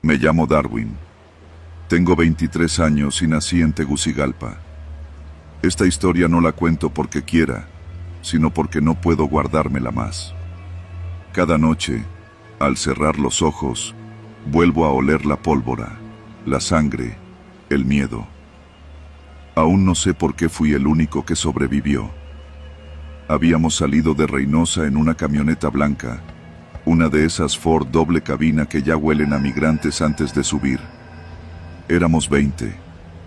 Me llamo Darwin. Tengo 23 años y nací en Tegucigalpa. Esta historia no la cuento porque quiera, sino porque no puedo guardármela más. Cada noche, al cerrar los ojos, vuelvo a oler la pólvora, la sangre, el miedo. Aún no sé por qué fui el único que sobrevivió. Habíamos salido de Reynosa en una camioneta blanca, una de esas Ford doble cabina que ya huelen a migrantes antes de subir. Éramos 20,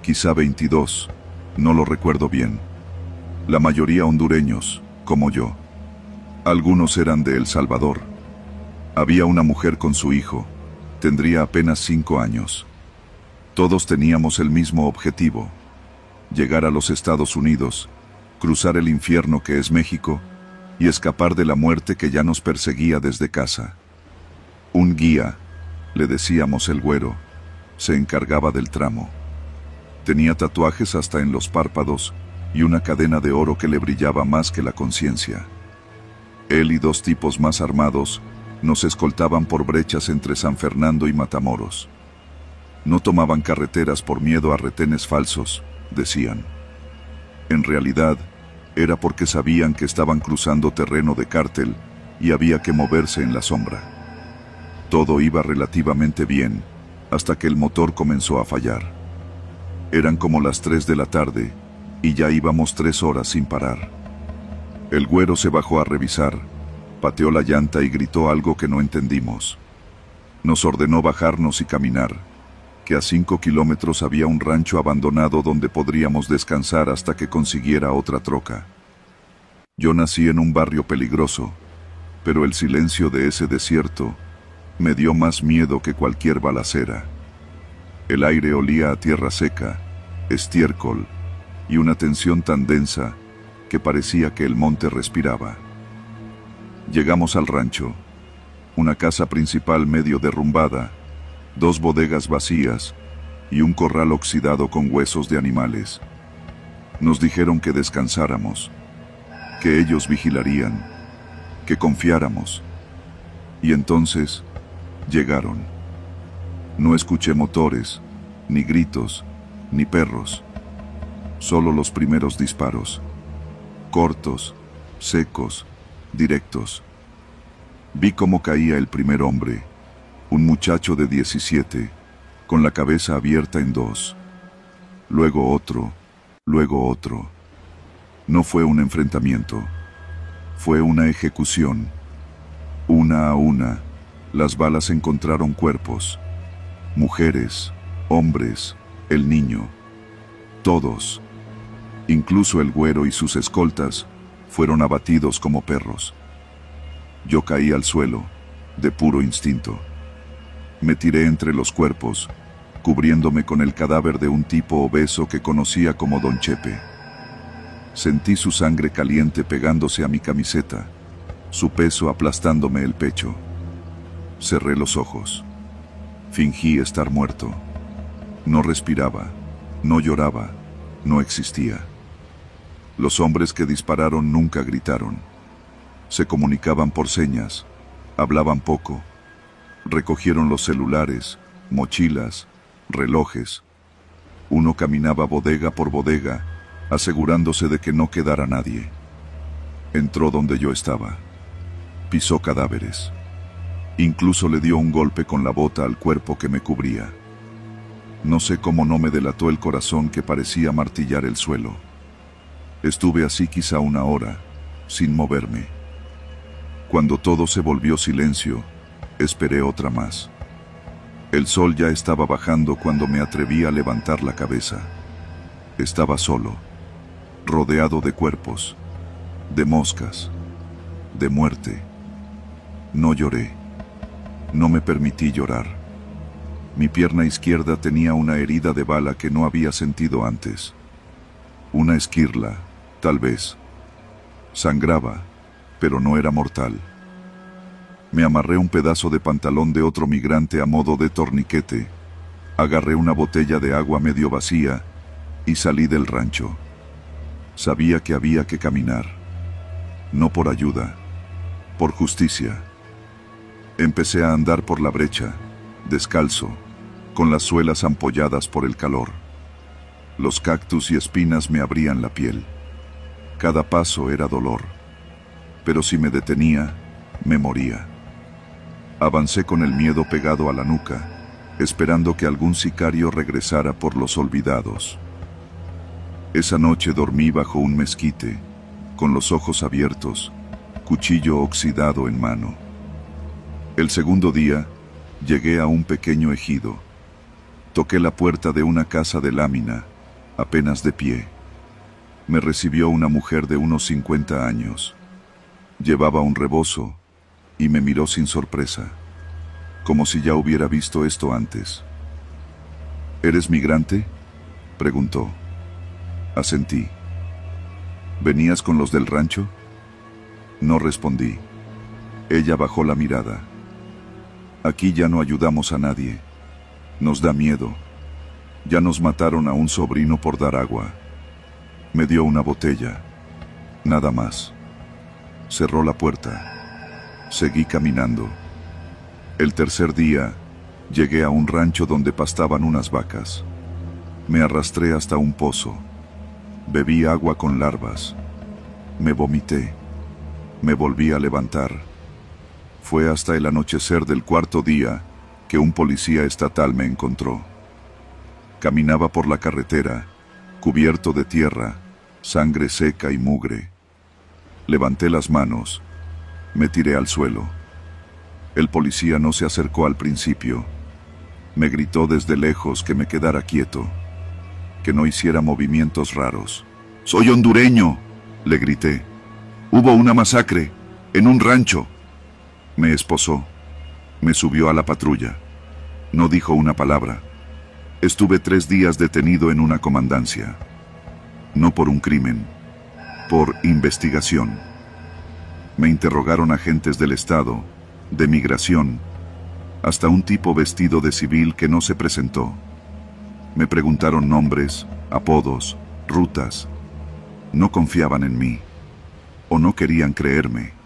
quizá 22, no lo recuerdo bien. La mayoría hondureños, como yo. Algunos eran de El Salvador. Había una mujer con su hijo, tendría apenas 5 años. Todos teníamos el mismo objetivo: llegar a los Estados Unidos, cruzar el infierno que es México y escapar de la muerte que ya nos perseguía desde casa. Un guía, le decíamos el güero, se encargaba del tramo. Tenía tatuajes hasta en los párpados y una cadena de oro que le brillaba más que la conciencia. Él y 2 tipos más armados nos escoltaban por brechas entre San Fernando y Matamoros. No tomaban carreteras por miedo a retenes falsos, decían. En realidad, era porque sabían que estaban cruzando terreno de cártel y había que moverse en la sombra. Todo iba relativamente bien, hasta que el motor comenzó a fallar. Eran como las 3 de la tarde, y ya íbamos 3 horas sin parar. El güero se bajó a revisar, pateó la llanta y gritó algo que no entendimos. Nos ordenó bajarnos y caminar, que a 5 kilómetros había un rancho abandonado donde podríamos descansar hasta que consiguiera otra troca. Yo nací en un barrio peligroso, pero el silencio de ese desierto me dio más miedo que cualquier balacera. El aire olía a tierra seca, estiércol y una tensión tan densa que parecía que el monte respiraba. Llegamos al rancho, una casa principal medio derrumbada, 2 bodegas vacías y un corral oxidado con huesos de animales. Nos dijeron que descansáramos, que ellos vigilarían, que confiáramos. Y entonces llegaron. No escuché motores, ni gritos, ni perros. Solo los primeros disparos. Cortos, secos, directos. Vi cómo caía el primer hombre, un muchacho de 17, con la cabeza abierta en 2. Luego otro, luego otro. No fue un enfrentamiento, fue una ejecución. Una a una, las balas encontraron cuerpos. Mujeres, hombres, el niño. Todos, incluso el güero y sus escoltas, fueron abatidos como perros. Yo caí al suelo, de puro instinto. Me tiré entre los cuerpos, cubriéndome con el cadáver de un tipo obeso que conocía como Don Chepe. Sentí su sangre caliente pegándose a mi camiseta, su peso aplastándome el pecho. Cerré los ojos. Fingí estar muerto. No respiraba, no lloraba, no existía. Los hombres que dispararon nunca gritaron. Se comunicaban por señas, hablaban poco. Recogieron los celulares, mochilas, relojes. Uno caminaba bodega por bodega, asegurándose de que no quedara nadie. Entró donde yo estaba. Pisó cadáveres. Incluso le dio un golpe con la bota al cuerpo que me cubría. No sé cómo no me delató el corazón que parecía martillar el suelo. Estuve así quizá 1 hora, sin moverme. Cuando todo se volvió silencio, esperé otra más. El sol ya estaba bajando cuando me atreví a levantar la cabeza. Estaba solo, rodeado de cuerpos, de moscas, de muerte. No lloré. No me permití llorar. Mi pierna izquierda tenía una herida de bala que no había sentido antes. Una esquirla, tal vez. Sangraba, pero no era mortal. Me amarré un pedazo de pantalón de otro migrante a modo de torniquete, agarré una botella de agua medio vacía y salí del rancho. Sabía que había que caminar. No por ayuda, por justicia. Empecé a andar por la brecha, descalzo, con las suelas ampolladas por el calor. Los cactus y espinas me abrían la piel. Cada paso era dolor, pero si me detenía, me moría. Avancé con el miedo pegado a la nuca, esperando que algún sicario regresara por los olvidados. Esa noche dormí bajo un mezquite, con los ojos abiertos, cuchillo oxidado en mano. El segundo día, llegué a un pequeño ejido. Toqué la puerta de una casa de lámina, apenas de pie. Me recibió una mujer de unos 50 años. Llevaba un rebozo y me miró sin sorpresa, como si ya hubiera visto esto antes. ¿Eres migrante?, preguntó. Asentí. ¿Venías con los del rancho? No respondí. Ella bajó la mirada. Aquí ya no ayudamos a nadie. Nos da miedo. Ya nos mataron a un sobrino por dar agua. Me dio una botella. Nada más. Cerró la puerta. Seguí caminando. El tercer día, llegué a un rancho donde pastaban unas vacas. Me arrastré hasta un pozo. Bebí agua con larvas. Me vomité. Me volví a levantar. Fue hasta el anochecer del cuarto día que un policía estatal me encontró. Caminaba por la carretera, cubierto de tierra, sangre seca y mugre. Levanté las manos. Me tiré al suelo. El policía no se acercó al principio. Me gritó desde lejos que me quedara quieto, que no hiciera movimientos raros. «¡Soy hondureño!», le grité. «Hubo una masacre, en un rancho». Me esposó. Me subió a la patrulla. No dijo una palabra. Estuve 3 días detenido en una comandancia. No por un crimen, por investigación. Me interrogaron agentes del Estado, de migración, hasta un tipo vestido de civil que no se presentó. Me preguntaron nombres, apodos, rutas. No confiaban en mí, o no querían creerme.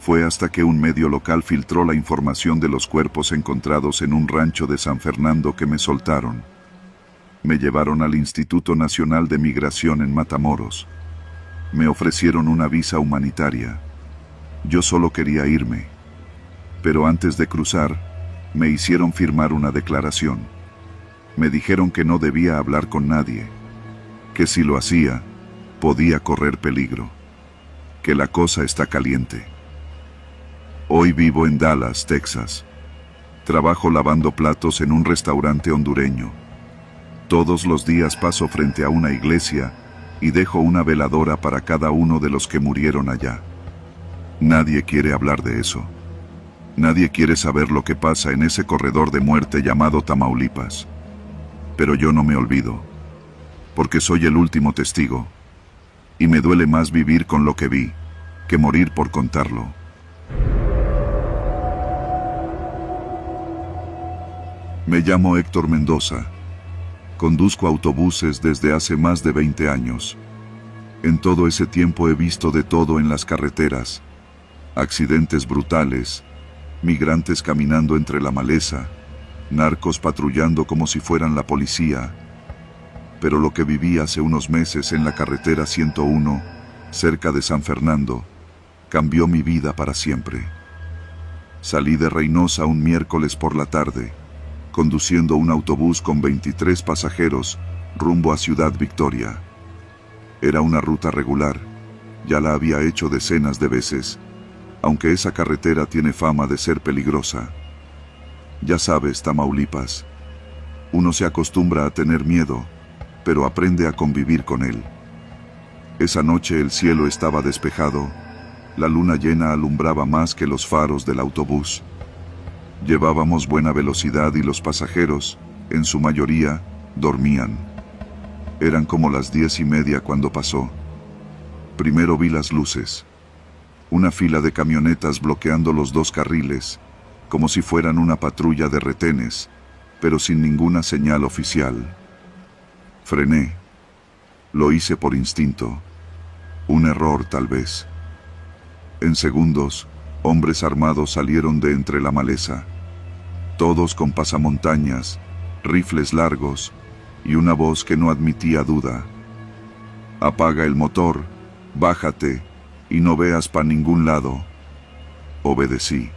Fue hasta que un medio local filtró la información de los cuerpos encontrados en un rancho de San Fernando que me soltaron. Me llevaron al Instituto Nacional de Migración en Matamoros. Me ofrecieron una visa humanitaria. Yo solo quería irme. Pero antes de cruzar, me hicieron firmar una declaración. Me dijeron que no debía hablar con nadie, que si lo hacía, podía correr peligro, que la cosa está caliente. Hoy vivo en Dallas, Texas. Trabajo lavando platos en un restaurante hondureño. Todos los días paso frente a una iglesia y dejo una veladora para cada uno de los que murieron allá. Nadie quiere hablar de eso. Nadie quiere saber lo que pasa en ese corredor de muerte llamado Tamaulipas. Pero yo no me olvido, porque soy el último testigo, y me duele más vivir con lo que vi, que morir por contarlo. Me llamo Héctor Mendoza. Conduzco autobuses desde hace más de 20 años. En todo ese tiempo he visto de todo en las carreteras. Accidentes brutales, migrantes caminando entre la maleza, narcos patrullando como si fueran la policía. Pero lo que viví hace unos meses en la carretera 101, cerca de San Fernando, cambió mi vida para siempre. Salí de Reynosa un miércoles por la tarde, conduciendo un autobús con 23 pasajeros rumbo a Ciudad Victoria. Era una ruta regular, ya la había hecho decenas de veces, aunque esa carretera tiene fama de ser peligrosa. Ya sabes, Tamaulipas, uno se acostumbra a tener miedo, pero aprende a convivir con él. Esa noche el cielo estaba despejado, la luna llena alumbraba más que los faros del autobús. Llevábamos buena velocidad y los pasajeros, en su mayoría, dormían. Eran como las 10:30 cuando pasó. Primero vi las luces. Una fila de camionetas bloqueando los 2 carriles, como si fueran una patrulla de retenes, pero sin ninguna señal oficial. Frené. Lo hice por instinto. Un error, tal vez. En segundos, hombres armados salieron de entre la maleza. Todos con pasamontañas, rifles largos y una voz que no admitía duda. «Apaga el motor, bájate y no veas para ningún lado». Obedecí.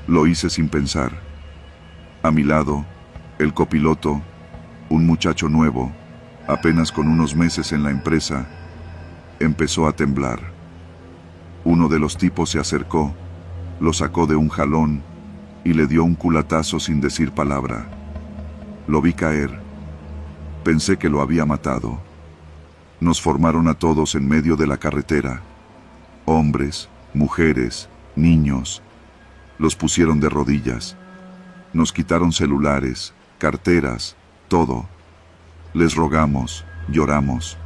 Lo hice sin pensar. A mi lado, el copiloto, un muchacho nuevo, apenas con unos meses en la empresa, empezó a temblar. Uno de los tipos se acercó, lo sacó de un jalón y le dio un culatazo sin decir palabra. Lo vi caer. Pensé que lo había matado. Nos formaron a todos en medio de la carretera. Hombres, mujeres, niños. Los pusieron de rodillas. Nos quitaron celulares, carteras, todo. Les rogamos, lloramos.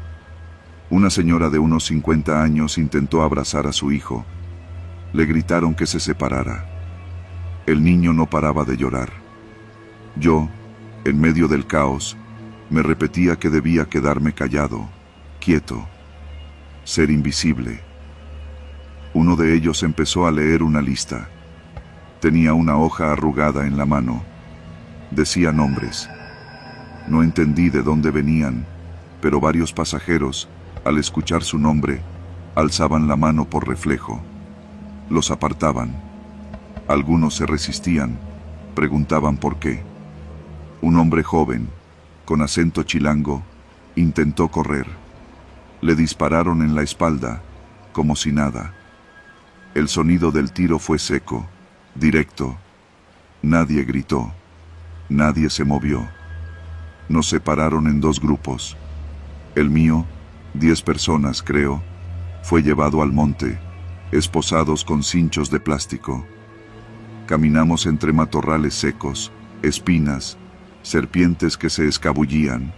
Una señora de unos 50 años intentó abrazar a su hijo. Le gritaron que se separara. El niño no paraba de llorar. Yo, en medio del caos, me repetía que debía quedarme callado, quieto, ser invisible. Uno de ellos empezó a leer una lista. Tenía una hoja arrugada en la mano. Decía nombres. No entendí de dónde venían, pero varios pasajeros, al escuchar su nombre, alzaban la mano por reflejo. Los apartaban. Algunos se resistían, preguntaban por qué. Un hombre joven, con acento chilango, intentó correr. Le dispararon en la espalda, como si nada. El sonido del tiro fue seco, directo. Nadie gritó. Nadie se movió. Nos separaron en dos grupos. El mío, 10 personas creo, fue llevado al monte, esposados con cinchos de plástico. Caminamos entre matorrales secos, espinas, serpientes que se escabullían.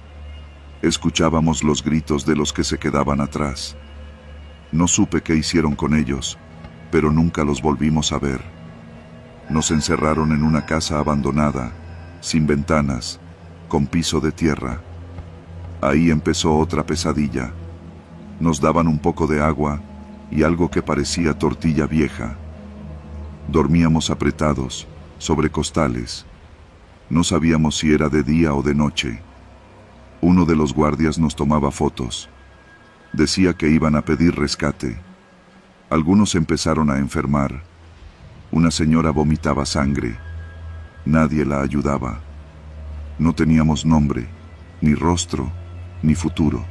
Escuchábamos los gritos de los que se quedaban atrás. No supe qué hicieron con ellos, pero nunca los volvimos a ver. Nos encerraron en una casa abandonada, sin ventanas, con piso de tierra. Ahí empezó otra pesadilla. Nos daban un poco de agua y algo que parecía tortilla vieja. Dormíamos apretados, sobre costales. No sabíamos si era de día o de noche. Uno de los guardias nos tomaba fotos. Decía que iban a pedir rescate. Algunos empezaron a enfermar. Una señora vomitaba sangre. Nadie la ayudaba. No teníamos nombre, ni rostro, ni futuro.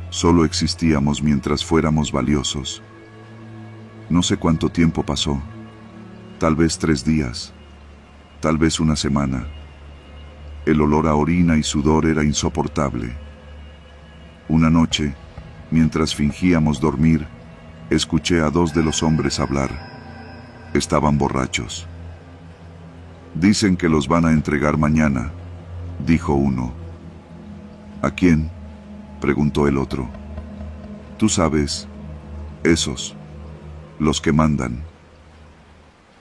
Solo existíamos mientras fuéramos valiosos. No sé cuánto tiempo pasó. Tal vez 3 días. Tal vez una semana. El olor a orina y sudor era insoportable. Una noche, mientras fingíamos dormir, escuché a 2 de los hombres hablar. Estaban borrachos. «Dicen que los van a entregar mañana», dijo uno. «¿A quién?», preguntó el otro. «Tú sabes, esos, los que mandan».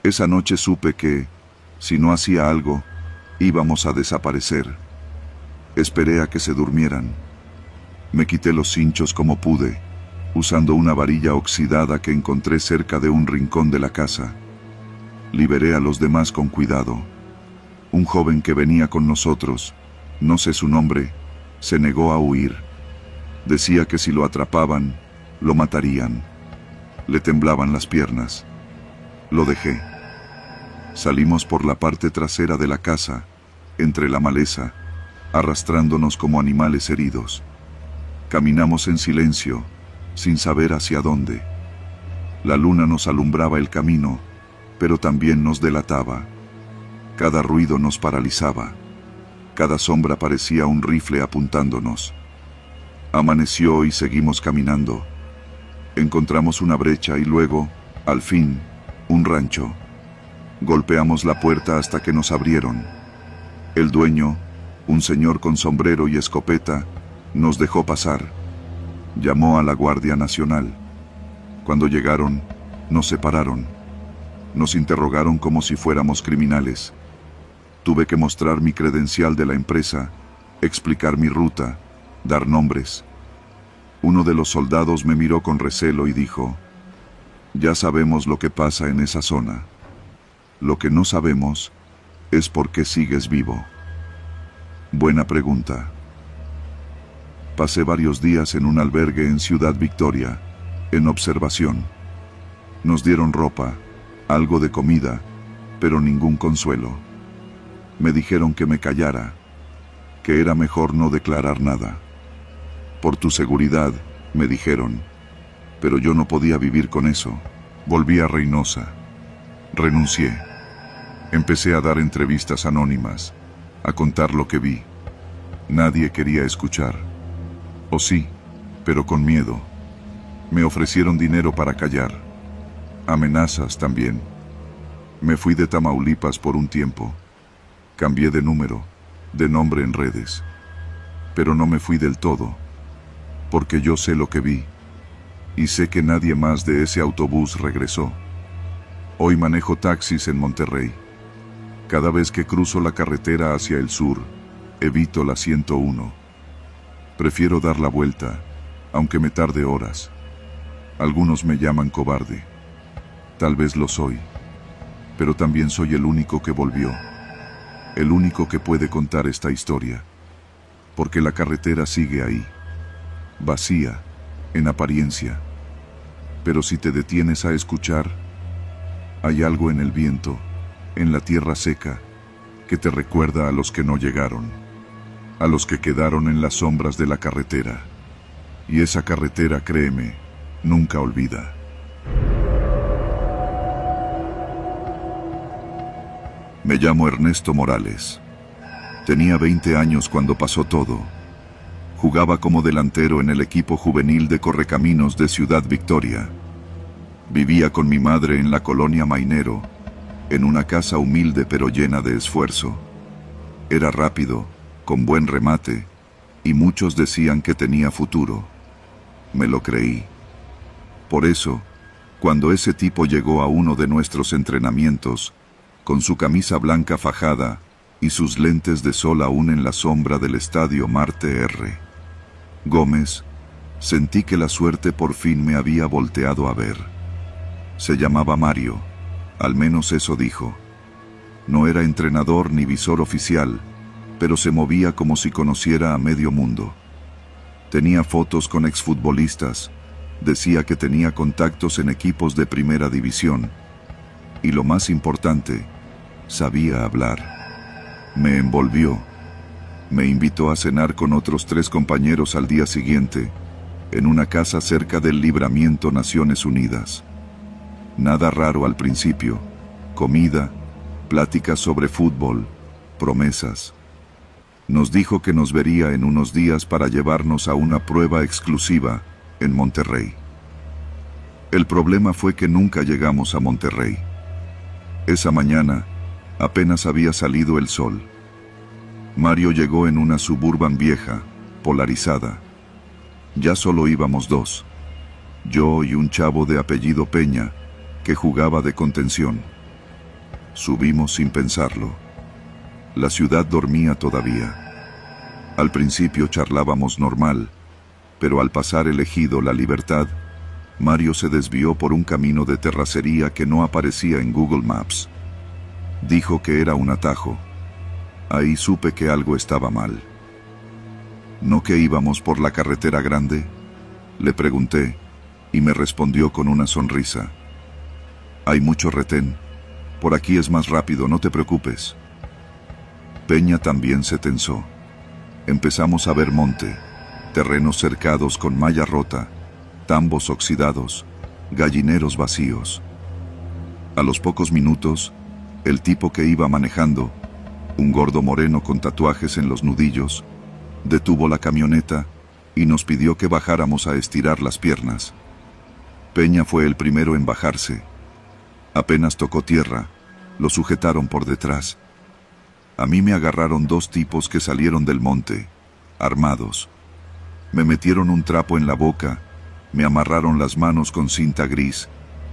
Esa noche supe que, si no hacía algo, íbamos a desaparecer. Esperé a que se durmieran. Me quité los cinchos como pude, usando una varilla oxidada que encontré cerca de un rincón de la casa. Liberé a los demás con cuidado. Un joven que venía con nosotros, no sé su nombre, se negó a huir. Decía que si lo atrapaban, lo matarían. Le temblaban las piernas. Lo dejé. Salimos por la parte trasera de la casa, entre la maleza, arrastrándonos como animales heridos. Caminamos en silencio, sin saber hacia dónde. La luna nos alumbraba el camino, pero también nos delataba. Cada ruido nos paralizaba. Cada sombra parecía un rifle apuntándonos. Amaneció y seguimos caminando. Encontramos una brecha y luego, al fin, un rancho. Golpeamos la puerta hasta que nos abrieron. El dueño, un señor con sombrero y escopeta, nos dejó pasar. Llamó a la Guardia Nacional. Cuando llegaron, nos separaron. Nos interrogaron como si fuéramos criminales. Tuve que mostrar mi credencial de la empresa, explicar mi ruta, dar nombres. Uno de los soldados me miró con recelo y dijo: «Ya sabemos lo que pasa en esa zona. Lo que no sabemos es por qué sigues vivo». Buena pregunta. Pasé varios días en un albergue en Ciudad Victoria, en observación. Nos dieron ropa, algo de comida, pero ningún consuelo. Me dijeron que me callara, que era mejor no declarar nada. Por tu seguridad, me dijeron, pero yo no podía vivir con eso. Volví a Reynosa. Renuncié. Empecé a dar entrevistas anónimas, a contar lo que vi. Nadie quería escuchar. O sí, pero con miedo. Me ofrecieron dinero para callar. Amenazas también. Me fui de Tamaulipas por un tiempo. Cambié de número, de nombre en redes. Pero no me fui del todo, porque yo sé lo que vi. Y sé que nadie más de ese autobús regresó. Hoy manejo taxis en Monterrey. Cada vez que cruzo la carretera hacia el sur, evito la 101. Prefiero dar la vuelta, aunque me tarde horas. Algunos me llaman cobarde. Tal vez lo soy, pero también soy el único que volvió. El único que puede contar esta historia. Porque la carretera sigue ahí. Vacía, en apariencia. Pero si te detienes a escuchar, hay algo en el viento, en la tierra seca, que te recuerda a los que no llegaron, a los que quedaron en las sombras de la carretera. Y esa carretera, créeme, nunca olvida. Me llamo Ernesto Morales. Tenía 20 años cuando pasó todo. Jugaba como delantero en el equipo juvenil de Correcaminos de Ciudad Victoria. Vivía con mi madre en la colonia Mainero, en una casa humilde pero llena de esfuerzo. Era rápido, con buen remate, y muchos decían que tenía futuro. Me lo creí. Por eso, cuando ese tipo llegó a uno de nuestros entrenamientos, con su camisa blanca fajada y sus lentes de sol aún en la sombra del estadio Marte R. Gómez, sentí que la suerte por fin me había volteado a ver. Se llamaba Mario, al menos eso dijo. No era entrenador ni visor oficial, pero se movía como si conociera a medio mundo. Tenía fotos con exfutbolistas, decía que tenía contactos en equipos de primera división, y lo más importante, sabía hablar. Me envolvió. Me invitó a cenar con otros 3 compañeros al día siguiente, en una casa cerca del Libramiento Naciones Unidas. Nada raro al principio. Comida, pláticas sobre fútbol, promesas. Nos dijo que nos vería en unos días para llevarnos a una prueba exclusiva en Monterrey. El problema fue que nunca llegamos a Monterrey. Esa mañana, apenas había salido el sol. Mario llegó en una Suburban vieja, polarizada. Ya solo íbamos 2. Yo y un chavo de apellido Peña, que jugaba de contención. Subimos sin pensarlo. La ciudad dormía todavía. Al principio charlábamos normal, pero al pasar el ejido La Libertad, Mario se desvió por un camino de terracería que no aparecía en Google Maps. Dijo que era un atajo. Ahí supe que algo estaba mal. ¿No que íbamos por la carretera grande?, le pregunté, y me respondió con una sonrisa. Hay mucho retén. Por aquí es más rápido, no te preocupes. Peña también se tensó. Empezamos a ver monte, terrenos cercados con malla rota, tambos oxidados, gallineros vacíos. A los pocos minutos, el tipo que iba manejando, un gordo moreno con tatuajes en los nudillos, detuvo la camioneta y nos pidió que bajáramos a estirar las piernas. Peña fue el primero en bajarse. Apenas tocó tierra, lo sujetaron por detrás. A mí me agarraron 2 tipos que salieron del monte, armados. Me metieron un trapo en la boca, me amarraron las manos con cinta gris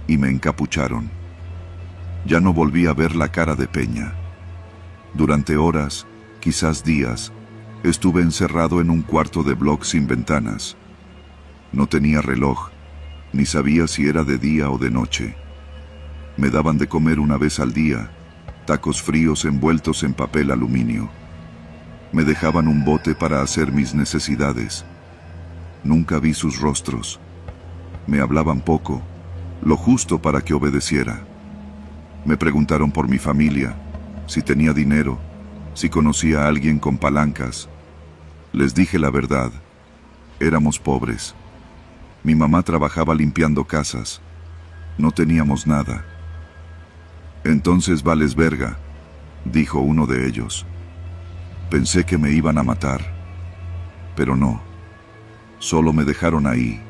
y me encapucharon. Ya no volví a ver la cara de Peña. Durante horas, quizás días, estuve encerrado en un cuarto de bloc sin ventanas. No tenía reloj, ni sabía si era de día o de noche. Me daban de comer una vez al día, tacos fríos envueltos en papel aluminio. Me dejaban un bote para hacer mis necesidades. Nunca vi sus rostros. Me hablaban poco, lo justo para que obedeciera. Me preguntaron por mi familia, si tenía dinero, si conocía a alguien con palancas. Les dije la verdad. Éramos pobres. Mi mamá trabajaba limpiando casas. No teníamos nada. Entonces vales verga, dijo uno de ellos. Pensé que me iban a matar, pero no. Solo me dejaron ahí,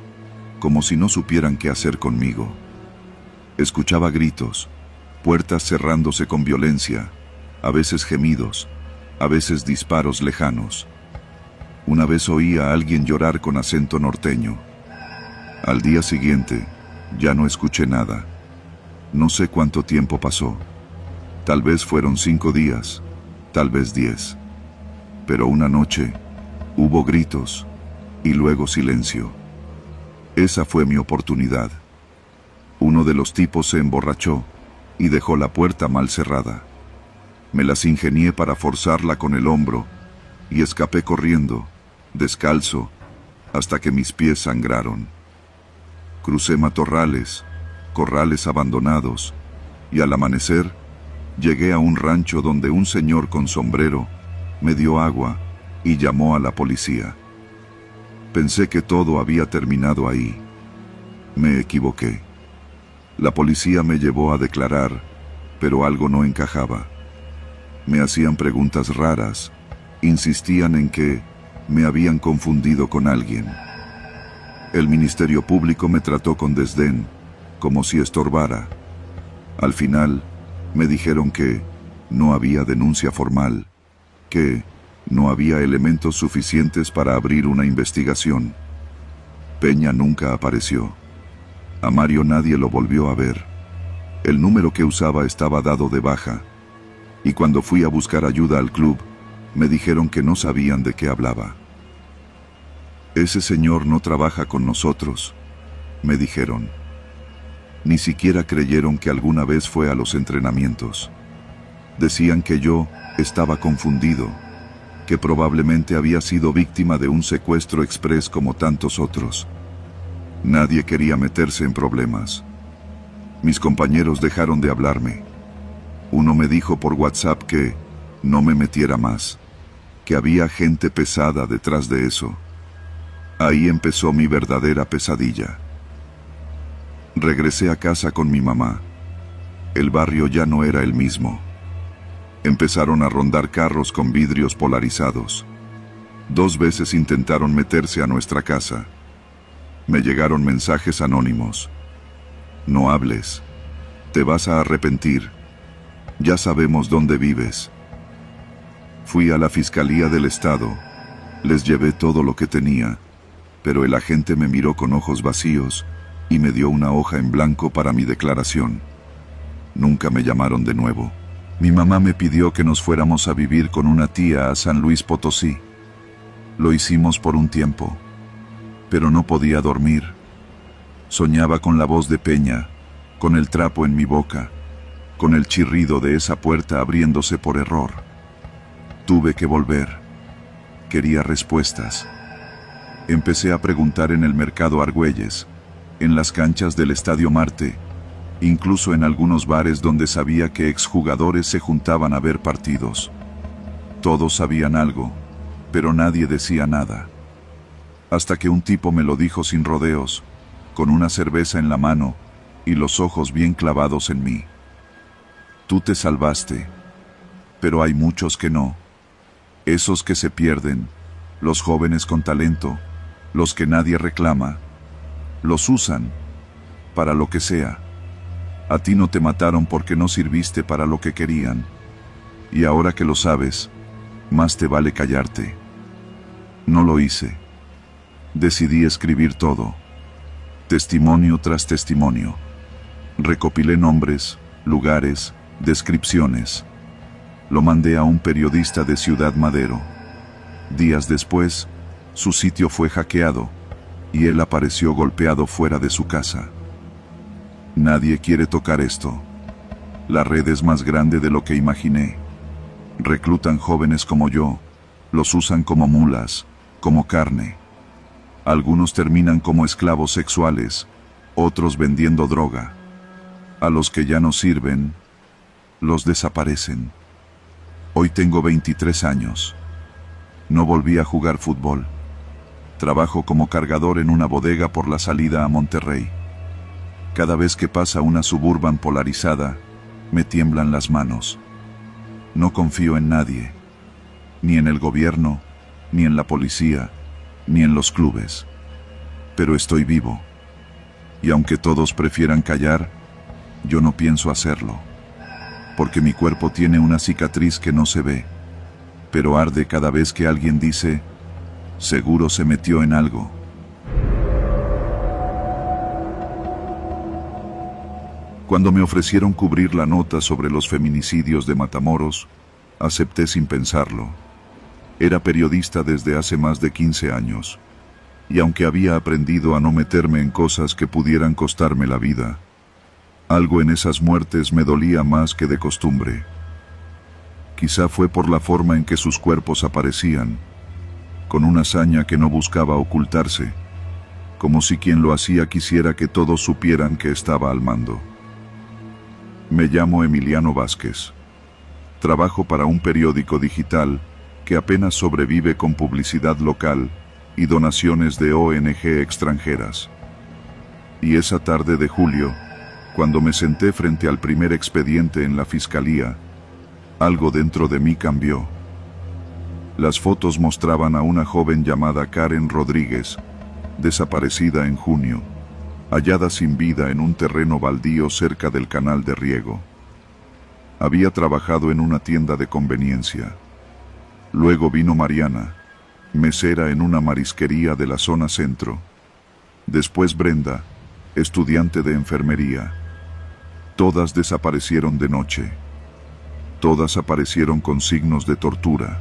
como si no supieran qué hacer conmigo. Escuchaba gritos, puertas cerrándose con violencia, a veces gemidos, a veces disparos lejanos. Una vez oí a alguien llorar con acento norteño. Al día siguiente, ya no escuché nada. No sé cuánto tiempo pasó. Tal vez fueron 5 días, tal vez 10. Pero una noche, hubo gritos, y luego silencio. Esa fue mi oportunidad. Uno de los tipos se emborrachó y dejó la puerta mal cerrada. Me las ingenié para forzarla con el hombro y escapé corriendo, descalzo, hasta que mis pies sangraron. Crucé matorrales, corrales abandonados, y al amanecer llegué a un rancho donde un señor con sombrero me dio agua y llamó a la policía. Pensé que todo había terminado ahí. Me equivoqué. La policía me llevó a declarar, pero algo no encajaba. Me hacían preguntas raras, insistían en que me habían confundido con alguien. El Ministerio Público me trató con desdén, como si estorbara. Al final, me dijeron que no había denuncia formal, que no había elementos suficientes para abrir una investigación. Peña nunca apareció. A Mario nadie lo volvió a ver. El número que usaba estaba dado de baja, y cuando fui a buscar ayuda al club, me dijeron que no sabían de qué hablaba. Ese señor no trabaja con nosotros, me dijeron. Ni siquiera creyeron que alguna vez fue a los entrenamientos. Decían que yo estaba confundido, que probablemente había sido víctima de un secuestro express como tantos otros. Nadie quería meterse en problemas. Mis compañeros dejaron de hablarme. Uno me dijo por WhatsApp que no me metiera más, que había gente pesada detrás de eso. Ahí empezó mi verdadera pesadilla. Regresé a casa con mi mamá. El barrio ya no era el mismo. Empezaron a rondar carros con vidrios polarizados. 2 veces intentaron meterse a nuestra casa. Me llegaron mensajes anónimos. No hables. Te vas a arrepentir. Ya sabemos dónde vives. Fui a la Fiscalía del Estado. Les llevé todo lo que tenía, pero el agente me miró con ojos vacíos y me dio una hoja en blanco para mi declaración. Nunca me llamaron de nuevo. Mi mamá me pidió que nos fuéramos a vivir con una tía a San Luis Potosí. Lo hicimos por un tiempo, pero no podía dormir. Soñaba con la voz de Peña, con el trapo en mi boca, con el chirrido de esa puerta abriéndose por error. Tuve que volver. Quería respuestas. Empecé a preguntar en el mercado Argüelles, en las canchas del Estadio Marte, incluso en algunos bares donde sabía que exjugadores se juntaban a ver partidos. Todos sabían algo, pero nadie decía nada. Hasta que un tipo me lo dijo sin rodeos, con una cerveza en la mano y los ojos bien clavados en mí. Tú te salvaste, pero hay muchos que no. Esos que se pierden, los jóvenes con talento, los que nadie reclama, los usan para lo que sea. A ti no te mataron porque no sirviste para lo que querían. Y ahora que lo sabes, más te vale callarte. No lo hice. Decidí escribir todo. Testimonio tras testimonio. Recopilé nombres, lugares, descripciones. Lo mandé a un periodista de Ciudad Madero. Días después, su sitio fue hackeado y él apareció golpeado fuera de su casa. Nadie quiere tocar esto. La red es más grande de lo que imaginé. Reclutan jóvenes como yo, Los usan como mulas, como carne. Algunos terminan como esclavos sexuales, otros vendiendo droga. A los que ya no sirven, los desaparecen. Hoy tengo 23 años. No volví a jugar fútbol. Trabajo como cargador en una bodega por la salida a Monterrey. Cada vez que pasa una Suburban polarizada, me tiemblan las manos. No confío en nadie, ni en el gobierno, ni en la policía, ni en los clubes. Pero estoy vivo. Y aunque todos prefieran callar, yo no pienso hacerlo. Porque mi cuerpo tiene una cicatriz que no se ve, pero arde cada vez que alguien dice, seguro se metió en algo. Cuando me ofrecieron cubrir la nota sobre los feminicidios de Matamoros, acepté sin pensarlo. Era periodista desde hace más de 15 años, y aunque había aprendido a no meterme en cosas que pudieran costarme la vida, algo en esas muertes me dolía más que de costumbre. Quizá fue por la forma en que sus cuerpos aparecían, con una hazaña que no buscaba ocultarse, como si quien lo hacía quisiera que todos supieran que estaba al mando. Me llamo Emiliano Vázquez. Trabajo para un periódico digital que apenas sobrevive con publicidad local y donaciones de ONG extranjeras. Y esa tarde de julio, cuando me senté frente al primer expediente en la fiscalía, algo dentro de mí cambió. Las fotos mostraban a una joven llamada Karen Rodríguez, desaparecida en junio, hallada sin vida en un terreno baldío cerca del canal de riego. Había trabajado en una tienda de conveniencia. Luego vino Mariana, mesera en una marisquería de la zona centro. Después Brenda, estudiante de enfermería. Todas desaparecieron de noche. Todas aparecieron con signos de tortura.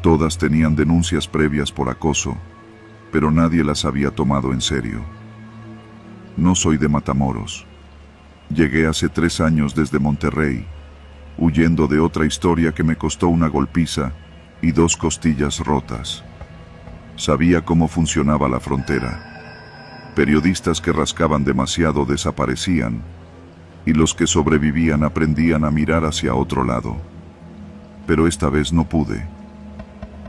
Todas tenían denuncias previas por acoso, pero nadie las había tomado en serio. No soy de Matamoros. Llegué hace 3 años desde Monterrey, huyendo de otra historia que me costó una golpiza y 2 costillas rotas. Sabía cómo funcionaba la frontera. Periodistas que rascaban demasiado desaparecían, y los que sobrevivían aprendían a mirar hacia otro lado. Pero esta vez no pude.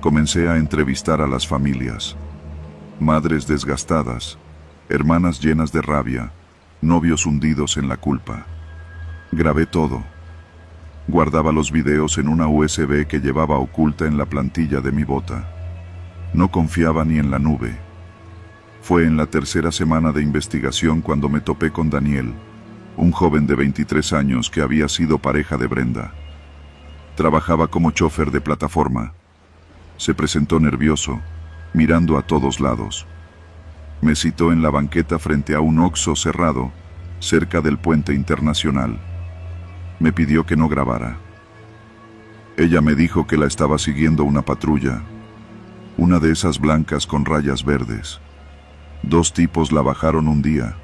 Comencé a entrevistar a las familias. Madres desgastadas, hermanas llenas de rabia, novios hundidos en la culpa. Grabé todo. Guardaba los videos en una USB que llevaba oculta en la plantilla de mi bota. No confiaba ni en la nube. Fue en la 3ª semana de investigación cuando me topé con Daniel, un joven de 23 años que había sido pareja de Brenda. Trabajaba como chofer de plataforma. Se presentó nervioso, mirando a todos lados. Me citó en la banqueta frente a un Oxxo cerrado, cerca del puente internacional. Me pidió que no grabara. Ella me dijo que la estaba siguiendo una patrulla, una de esas blancas con rayas verdes. 2 tipos la bajaron un día.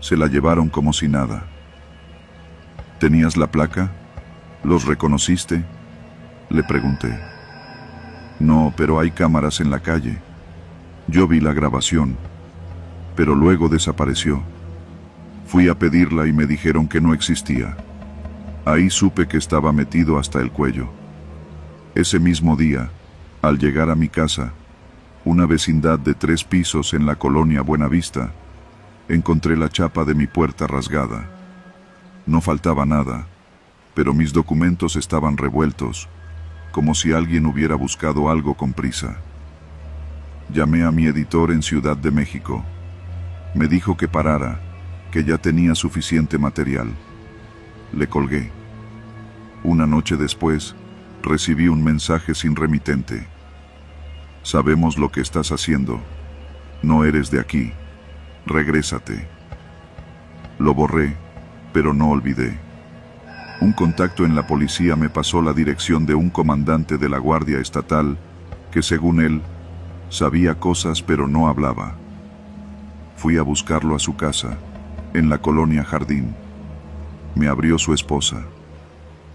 Se la llevaron como si nada. ¿Tenías la placa? ¿Los reconociste?, le pregunté. No, pero hay cámaras en la calle. Yo vi la grabación, pero luego desapareció. Fui a pedirla y me dijeron que no existía. Ahí supe que estaba metido hasta el cuello. Ese mismo día, al llegar a mi casa, una vecindad de 3 pisos en la colonia Buenavista, encontré la chapa de mi puerta rasgada. No faltaba nada, pero mis documentos estaban revueltos, como si alguien hubiera buscado algo con prisa. Llamé a mi editor en Ciudad de México. Me dijo que parara, que ya tenía suficiente material. Le colgué. Una noche después, recibí un mensaje sin remitente. Sabemos lo que estás haciendo. No eres de aquí. Regrésate. Lo borré, pero no olvidé. Un contacto en la policía me pasó la dirección de un comandante de la Guardia Estatal que, según él, sabía cosas pero no hablaba. Fui a buscarlo a su casa, en la colonia Jardín. Me abrió su esposa.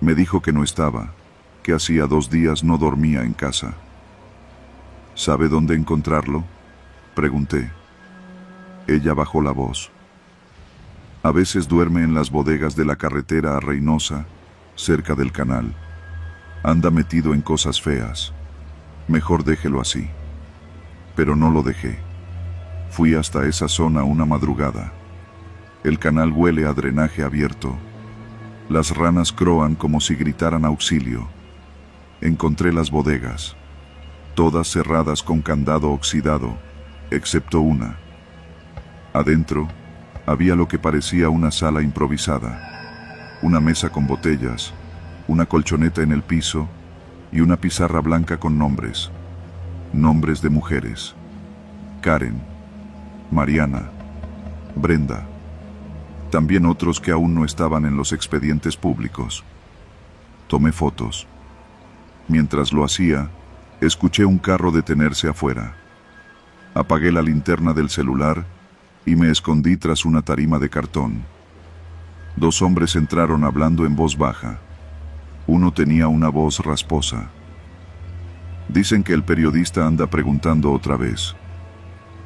Me dijo que no estaba, que hacía 2 días no dormía en casa. ¿Sabe dónde encontrarlo?, pregunté. Ella bajó la voz. A veces duerme en las bodegas de la carretera a Reynosa, cerca del canal. Anda metido en cosas feas. Mejor déjelo así. Pero no lo dejé. Fui hasta esa zona una madrugada. El canal huele a drenaje abierto. Las ranas croan como si gritaran auxilio. Encontré las bodegas, todas cerradas con candado oxidado, excepto una. Adentro había lo que parecía una sala improvisada, una mesa con botellas, una colchoneta en el piso y una pizarra blanca con nombres. Nombres de mujeres: Karen, Mariana, Brenda. También otros que aún no estaban en los expedientes públicos. Tomé fotos. Mientras lo hacía, escuché un carro detenerse afuera. Apagué la linterna del celular y me escondí tras una tarima de cartón. 2 hombres entraron hablando en voz baja. Uno tenía una voz rasposa. Dicen que el periodista anda preguntando otra vez.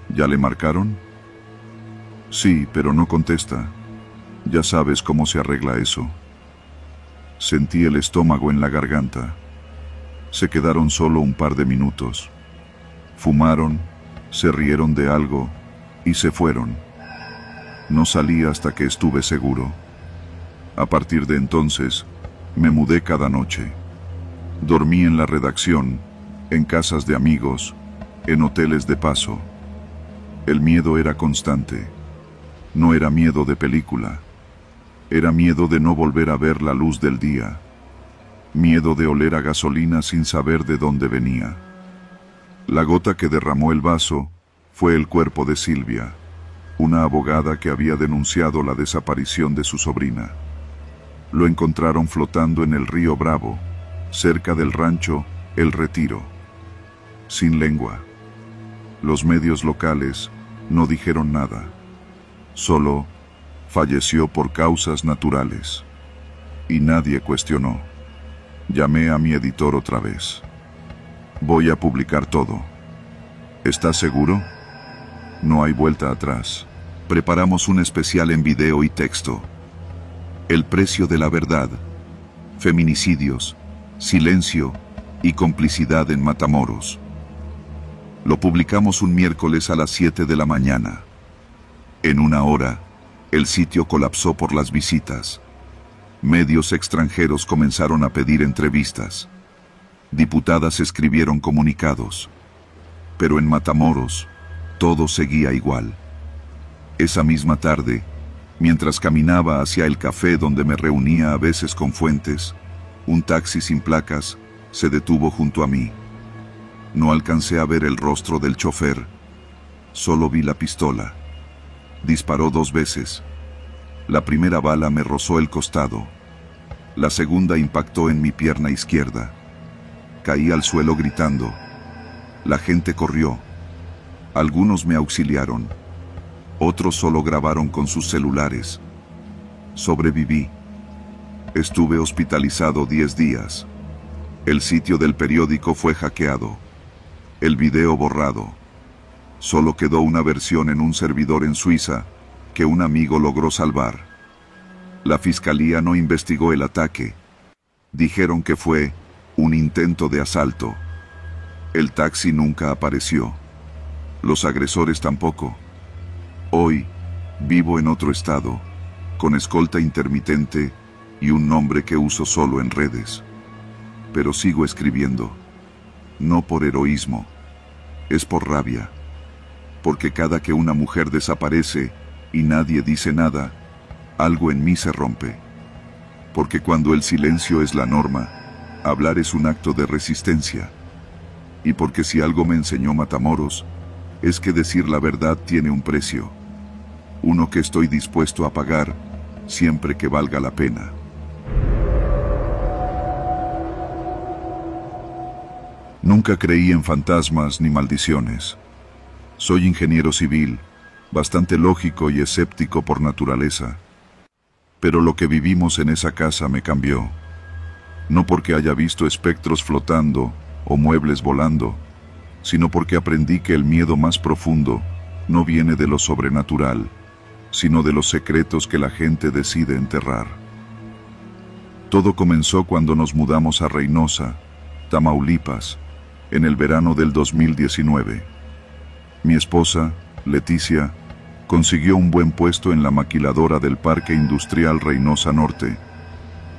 ¿Ya le marcaron? Sí, pero no contesta. Ya sabes cómo se arregla eso. Sentí el estómago en la garganta. Se quedaron solo un par de minutos. Fumaron, se rieron de algo y se fueron. No salí hasta que estuve seguro. A partir de entonces, me mudé cada noche. Dormí en la redacción, en casas de amigos, en hoteles de paso. El miedo era constante. No era miedo de película. Era miedo de no volver a ver la luz del día. Miedo de oler a gasolina sin saber de dónde venía. La gota que derramó el vaso fue el cuerpo de Silvia, una abogada que había denunciado la desaparición de su sobrina. Lo encontraron flotando en el río Bravo, cerca del rancho El Retiro. Sin lengua. Los medios locales no dijeron nada. Solo falleció por causas naturales. Y nadie cuestionó. Llamé a mi editor otra vez. Voy a publicar todo. ¿Estás seguro? No hay vuelta atrás. Preparamos un especial en video y texto. El precio de la verdad. Feminicidios, silencio y complicidad en Matamoros. Lo publicamos un miércoles a las 7 de la mañana. En 1 hora, el sitio colapsó por las visitas. Medios extranjeros comenzaron a pedir entrevistas. Diputadas escribieron comunicados. Pero en Matamoros, todo seguía igual. Esa misma tarde, mientras caminaba hacia el café donde me reunía a veces con Fuentes, un taxi sin placas se detuvo junto a mí. No alcancé a ver el rostro del chofer, solo vi la pistola. Disparó 2 veces. La primera bala me rozó el costado. La segunda impactó en mi pierna izquierda. Caí al suelo gritando. La gente corrió. Algunos me auxiliaron. Otros solo grabaron con sus celulares. Sobreviví. Estuve hospitalizado 10 días. El sitio del periódico fue hackeado. El video borrado. Solo quedó una versión en un servidor en Suiza que un amigo logró salvar. La fiscalía no investigó el ataque. Dijeron que fue un intento de asalto. El taxi nunca apareció. Los agresores tampoco. Hoy vivo en otro estado, con escolta intermitente y un nombre que uso solo en redes. Pero sigo escribiendo. No por heroísmo. Es por rabia. Porque cada que una mujer desaparece y nadie dice nada, algo en mí se rompe. Porque cuando el silencio es la norma, hablar es un acto de resistencia. Y porque si algo me enseñó Matamoros, es que decir la verdad tiene un precio. Uno que estoy dispuesto a pagar siempre que valga la pena. Nunca creí en fantasmas ni maldiciones. Soy ingeniero civil, bastante lógico y escéptico por naturaleza. Pero lo que vivimos en esa casa me cambió. no porque haya visto espectros flotando o muebles volando, sino porque aprendí que el miedo más profundo no viene de lo sobrenatural, sino de los secretos que la gente decide enterrar. Todo comenzó cuando nos mudamos a Reynosa, Tamaulipas, en el verano del 2019. Mi esposa, Leticia, consiguió un buen puesto en la maquiladora del Parque Industrial Reynosa Norte,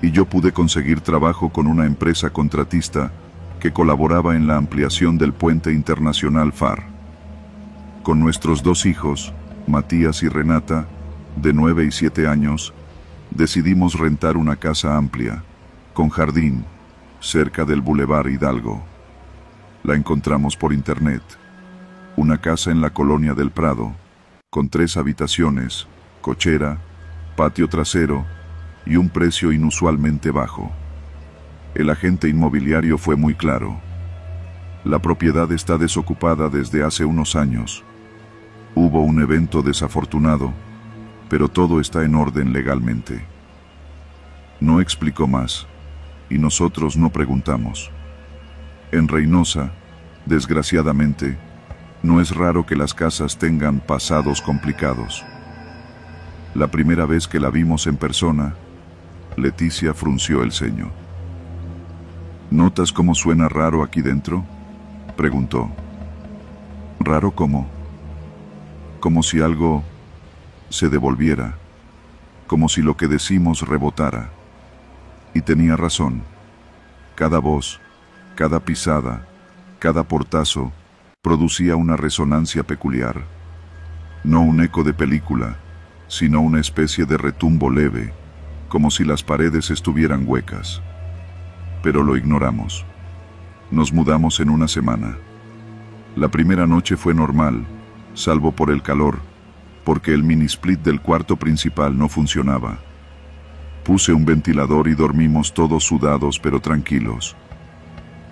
y yo pude conseguir trabajo con una empresa contratista que colaboraba en la ampliación del puente internacional FAR. Con nuestros 2 hijos, Matías y Renata, de 9 y 7 años, decidimos rentar una casa amplia, con jardín, cerca del Boulevard Hidalgo. La encontramos por internet. Una casa en la colonia del Prado, con 3 habitaciones, cochera, patio trasero y un precio inusualmente bajo. El agente inmobiliario fue muy claro. La propiedad está desocupada desde hace unos años. Hubo un evento desafortunado, pero todo está en orden legalmente. No explicó más, y nosotros no preguntamos. En Reynosa, desgraciadamente, no es raro que las casas tengan pasados complicados. La primera vez que la vimos en persona, Leticia frunció el ceño. ¿Notas cómo suena raro aquí dentro?, preguntó. ¿Raro cómo? Como si algo se devolviera, como si lo que decimos rebotara. Y tenía razón. Cada voz, cada pisada, cada portazo, producía una resonancia peculiar. No un eco de película, sino una especie de retumbo leve, como si las paredes estuvieran huecas. Pero lo ignoramos. Nos mudamos en una semana. La primera noche fue normal, salvo por el calor, porque el mini split del cuarto principal no funcionaba. Puse un ventilador y dormimos todos sudados pero tranquilos.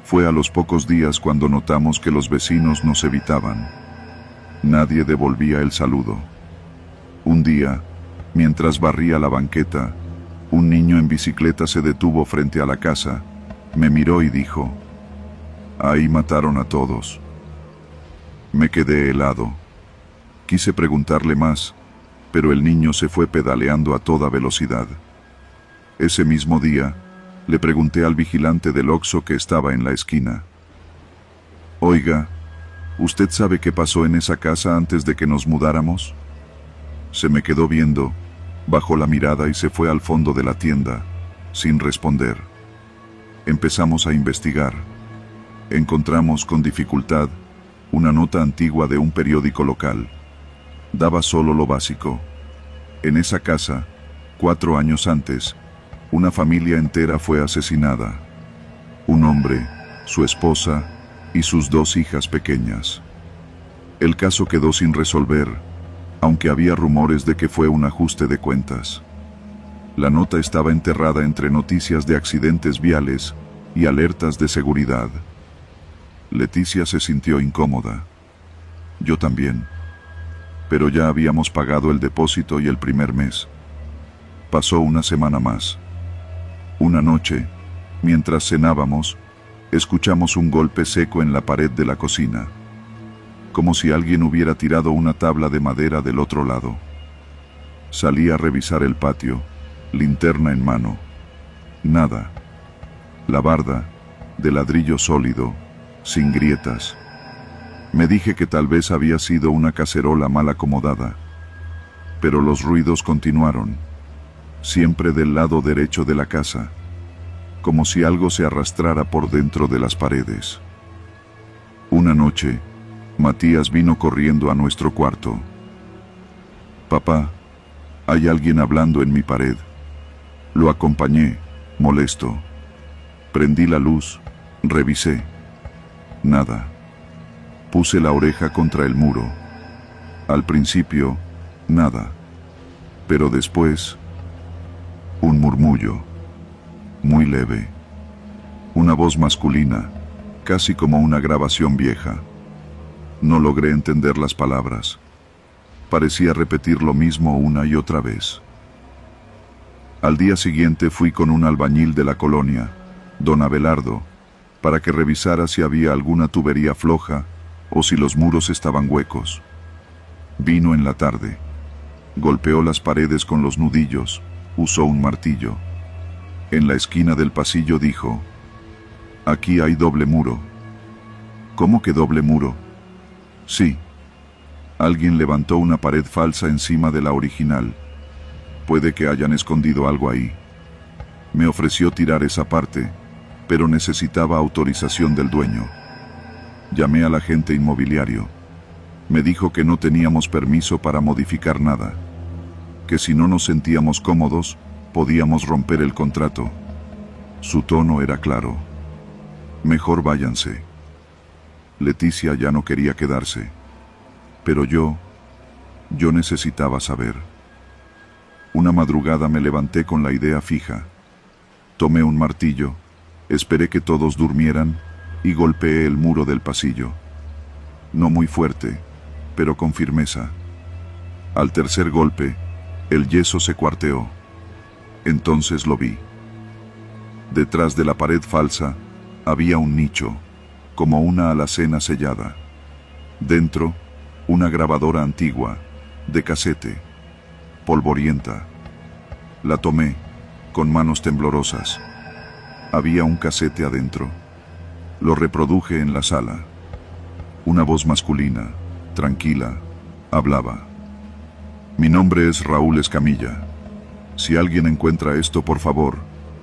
Fue a los pocos días cuando notamos que los vecinos nos evitaban. Nadie devolvía el saludo. Un día, mientras barría la banqueta, un niño en bicicleta se detuvo frente a la casa, me miró y dijo: «Ahí mataron a todos». Me quedé helado. Quise preguntarle más, pero el niño se fue pedaleando a toda velocidad. Ese mismo día, le pregunté al vigilante del Oxxo que estaba en la esquina: «Oiga, ¿usted sabe qué pasó en esa casa antes de que nos mudáramos?». Se me quedó viendo, bajó la mirada y se fue al fondo de la tienda, sin responder. Empezamos a investigar. Encontramos con dificultad una nota antigua de un periódico local. Daba solo lo básico. En esa casa, 4 años antes, una familia entera fue asesinada. Un hombre, su esposa y sus 2 hijas pequeñas. El caso quedó sin resolver, aunque había rumores de que fue un ajuste de cuentas. La nota estaba enterrada entre noticias de accidentes viales y alertas de seguridad. Leticia se sintió incómoda. Yo también. Pero ya habíamos pagado el depósito y el primer mes. Pasó una semana más. Una noche, mientras cenábamos, escuchamos un golpe seco en la pared de la cocina, como si alguien hubiera tirado una tabla de madera del otro lado. Salí a revisar el patio, linterna en mano. Nada. La barda, de ladrillo sólido, sin grietas. Me dije que tal vez había sido una cacerola mal acomodada. Pero los ruidos continuaron, siempre del lado derecho de la casa, como si algo se arrastrara por dentro de las paredes. Una noche, Matías vino corriendo a nuestro cuarto. «Papá, hay alguien hablando en mi pared». Lo acompañé, molesto. Prendí la luz, revisé. Nada. Puse la oreja contra el muro. Al principio, nada. Pero después, un murmullo, muy leve. Una voz masculina, casi como una grabación vieja. No logré entender las palabras. Parecía repetir lo mismo una y otra vez. Al día siguiente fui con un albañil de la colonia, don Abelardo, para que revisara si había alguna tubería floja o si los muros estaban huecos. Vino en la tarde. Golpeó las paredes con los nudillos, usó un martillo. En la esquina del pasillo dijo: «Aquí hay doble muro». «¿Cómo que doble muro?» «Sí. Alguien levantó una pared falsa encima de la original. Puede que hayan escondido algo ahí». Me ofreció tirar esa parte, pero necesitaba autorización del dueño. Llamé al agente inmobiliario. Me dijo que no teníamos permiso para modificar nada, que si no nos sentíamos cómodos, podíamos romper el contrato. Su tono era claro: «Mejor váyanse». Leticia ya no quería quedarse, pero yo necesitaba saber. Una madrugada me levanté con la idea fija. Tomé un martillo, esperé que todos durmieran y golpeé el muro del pasillo. No muy fuerte, pero con firmeza. Al tercer golpe, el yeso se cuarteó. Entonces lo vi. Detrás de la pared falsa había un nicho, como una alacena sellada. Dentro, una grabadora antigua, de casete, polvorienta. La tomé, con manos temblorosas. Había un casete adentro. Lo reproduje en la sala. Una voz masculina, tranquila, hablaba. «Mi nombre es Raúl Escamilla. Si alguien encuentra esto, por favor,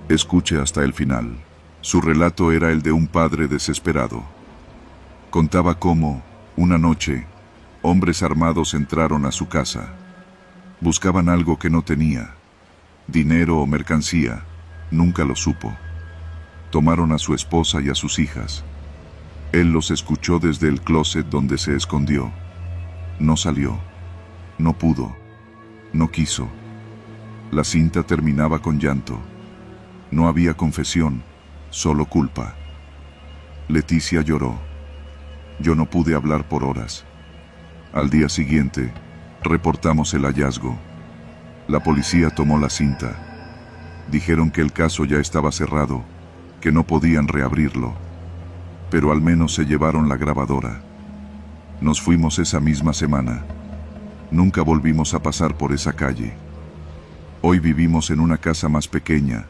escuche hasta el final». Su relato era el de un padre desesperado. Contaba cómo, una noche, hombres armados entraron a su casa. Buscaban algo que no tenía, dinero o mercancía, nunca lo supo. Tomaron a su esposa y a sus hijas. Él los escuchó desde el closet donde se escondió. No salió, no pudo, no quiso. La cinta terminaba con llanto. No había confesión, solo culpa. Leticia lloró. Yo no pude hablar por horas. Al día siguiente, reportamos el hallazgo. La policía tomó la cinta. Dijeron que el caso ya estaba cerrado, que no podían reabrirlo. Pero al menos se llevaron la grabadora. Nos fuimos esa misma semana. Nunca volvimos a pasar por esa calle. Hoy vivimos en una casa más pequeña,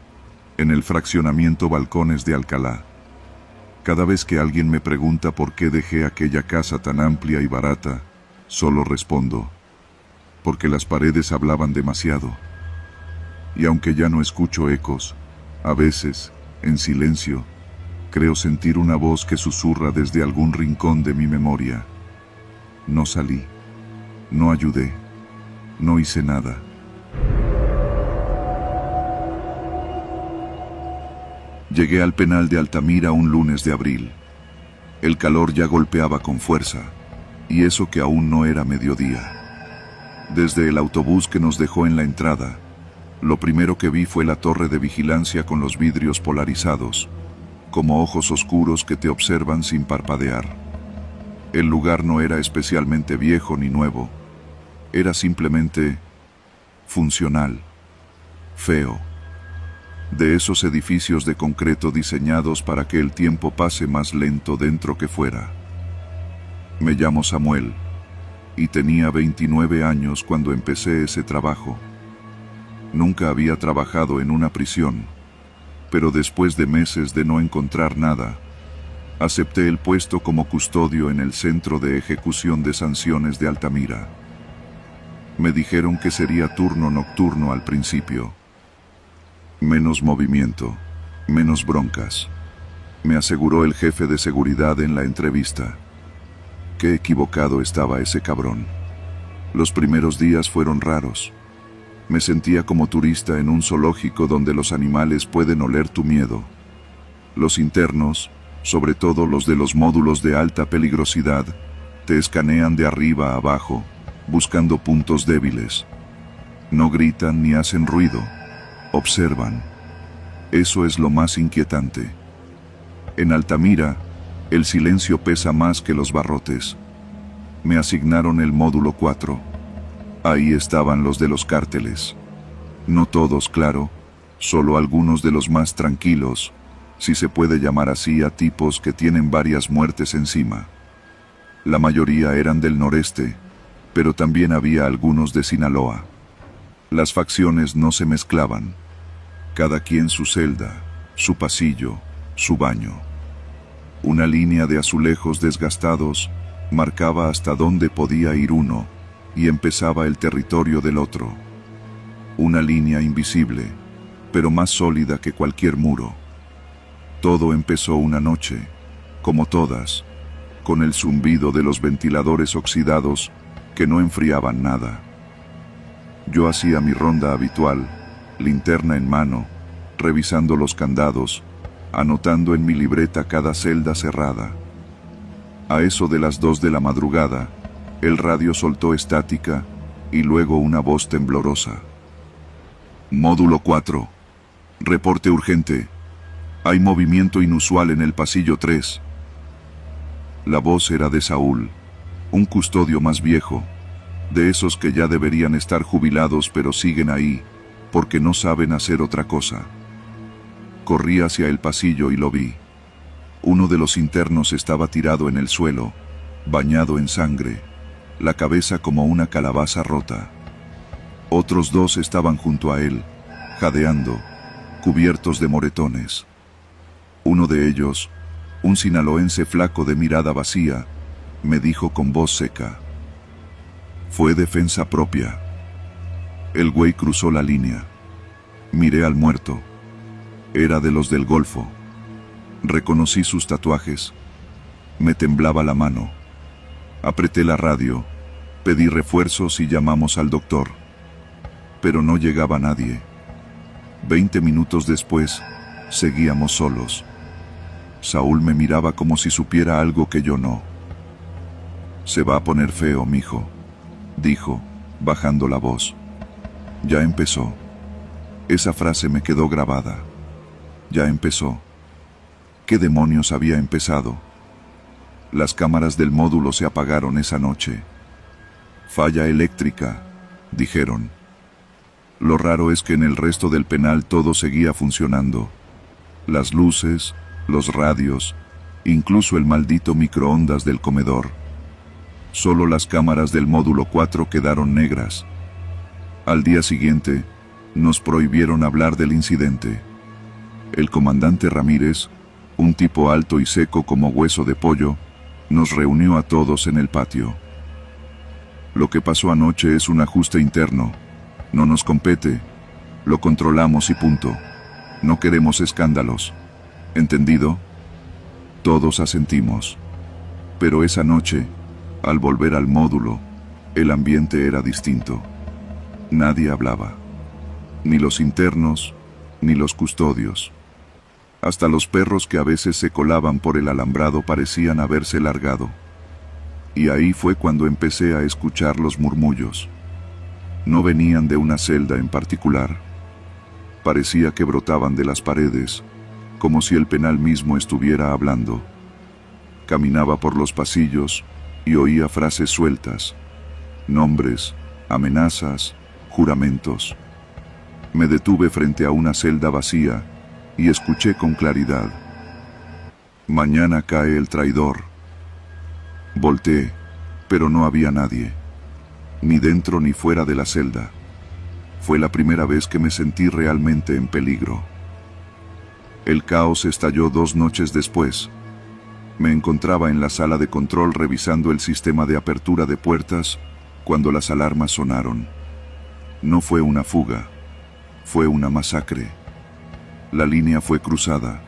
en el fraccionamiento Balcones de Alcalá. Cada vez que alguien me pregunta por qué dejé aquella casa tan amplia y barata, solo respondo: porque las paredes hablaban demasiado. Y aunque ya no escucho ecos, a veces, en silencio, creo sentir una voz que susurra desde algún rincón de mi memoria. No salí, no ayudé, no hice nada. Llegué al penal de Altamira un lunes de abril. El calor ya golpeaba con fuerza, y eso que aún no era mediodía. Desde el autobús que nos dejó en la entrada, lo primero que vi fue la torre de vigilancia con los vidrios polarizados, como ojos oscuros que te observan sin parpadear. El lugar no era especialmente viejo ni nuevo, era simplemente funcional, feo. De esos edificios de concreto diseñados para que el tiempo pase más lento dentro que fuera. Me llamo Samuel, y tenía 29 años cuando empecé ese trabajo. Nunca había trabajado en una prisión, pero después de meses de no encontrar nada, acepté el puesto como custodio en el Centro de Ejecución de Sanciones de Altamira. Me dijeron que sería turno nocturno al principio. Menos movimiento, menos broncas, me aseguró el jefe de seguridad en la entrevista. Qué equivocado estaba ese cabrón. Los primeros días fueron raros. Me sentía como turista en un zoológico donde los animales pueden oler tu miedo. Los internos, sobre todo los de los módulos de alta peligrosidad, te escanean de arriba a abajo, buscando puntos débiles. No gritan ni hacen ruido. Observan. Eso es lo más inquietante. En Altamira, el silencio pesa más que los barrotes. Me asignaron el módulo 4. Ahí estaban los de los cárteles. No todos, claro, solo algunos de los más tranquilos, si se puede llamar así a tipos que tienen varias muertes encima. La mayoría eran del noreste, pero también había algunos de Sinaloa. Las facciones no se mezclaban, cada quien su celda, su pasillo, su baño. Una línea de azulejos desgastados marcaba hasta dónde podía ir uno y empezaba el territorio del otro. Una línea invisible, pero más sólida que cualquier muro. Todo empezó una noche, como todas, con el zumbido de los ventiladores oxidados que no enfriaban nada. Yo hacía mi ronda habitual, linterna en mano, revisando los candados, anotando en mi libreta cada celda cerrada. A eso de las 2 de la madrugada, el radio soltó estática y luego una voz temblorosa. Módulo 4. Reporte urgente. Hay movimiento inusual en el pasillo 3. La voz era de Saúl, un custodio más viejo, de esos que ya deberían estar jubilados pero siguen ahí, porque no saben hacer otra cosa. Corrí hacia el pasillo y lo vi. Uno de los internos estaba tirado en el suelo, bañado en sangre, la cabeza como una calabaza rota. Otros 2 estaban junto a él, jadeando, cubiertos de moretones. Uno de ellos, un sinaloense flaco de mirada vacía, me dijo con voz seca: fue defensa propia. El güey cruzó la línea. Miré al muerto. Era de los del Golfo. Reconocí sus tatuajes. Me temblaba la mano. Apreté la radio, pedí refuerzos y llamamos al doctor. Pero no llegaba nadie. 20 minutos después, seguíamos solos. Saúl me miraba como si supiera algo que yo no. Se va a poner feo, mijo, dijo, bajando la voz. Ya empezó. Esa frase me quedó grabada. Ya empezó. ¿Qué demonios había empezado? Las cámaras del módulo se apagaron esa noche. Falla eléctrica, dijeron. Lo raro es que en el resto del penal todo seguía funcionando. Las luces, los radios, incluso el maldito microondas del comedor. Solo las cámaras del módulo 4 quedaron negras. Al día siguiente, nos prohibieron hablar del incidente. El comandante Ramírez, un tipo alto y seco como hueso de pollo, nos reunió a todos en el patio. Lo que pasó anoche es un ajuste interno. No nos compete. Lo controlamos y punto. No queremos escándalos. ¿Entendido? Todos asentimos. Pero esa noche, al volver al módulo, el ambiente era distinto. Nadie hablaba. Ni los internos, ni los custodios. Hasta los perros que a veces se colaban por el alambrado parecían haberse largado. Y ahí fue cuando empecé a escuchar los murmullos. No venían de una celda en particular. Parecía que brotaban de las paredes, como si el penal mismo estuviera hablando. Caminaba por los pasillos y oía frases sueltas, nombres, amenazas, juramentos. Me detuve frente a una celda vacía y escuché con claridad: mañana cae el traidor. Volteé, pero no había nadie, ni dentro ni fuera de la celda. Fue la primera vez que me sentí realmente en peligro. El caos estalló 2 noches después. Me encontraba en la sala de control revisando el sistema de apertura de puertas cuando las alarmas sonaron. No fue una fuga, fue una masacre. La línea fue cruzada.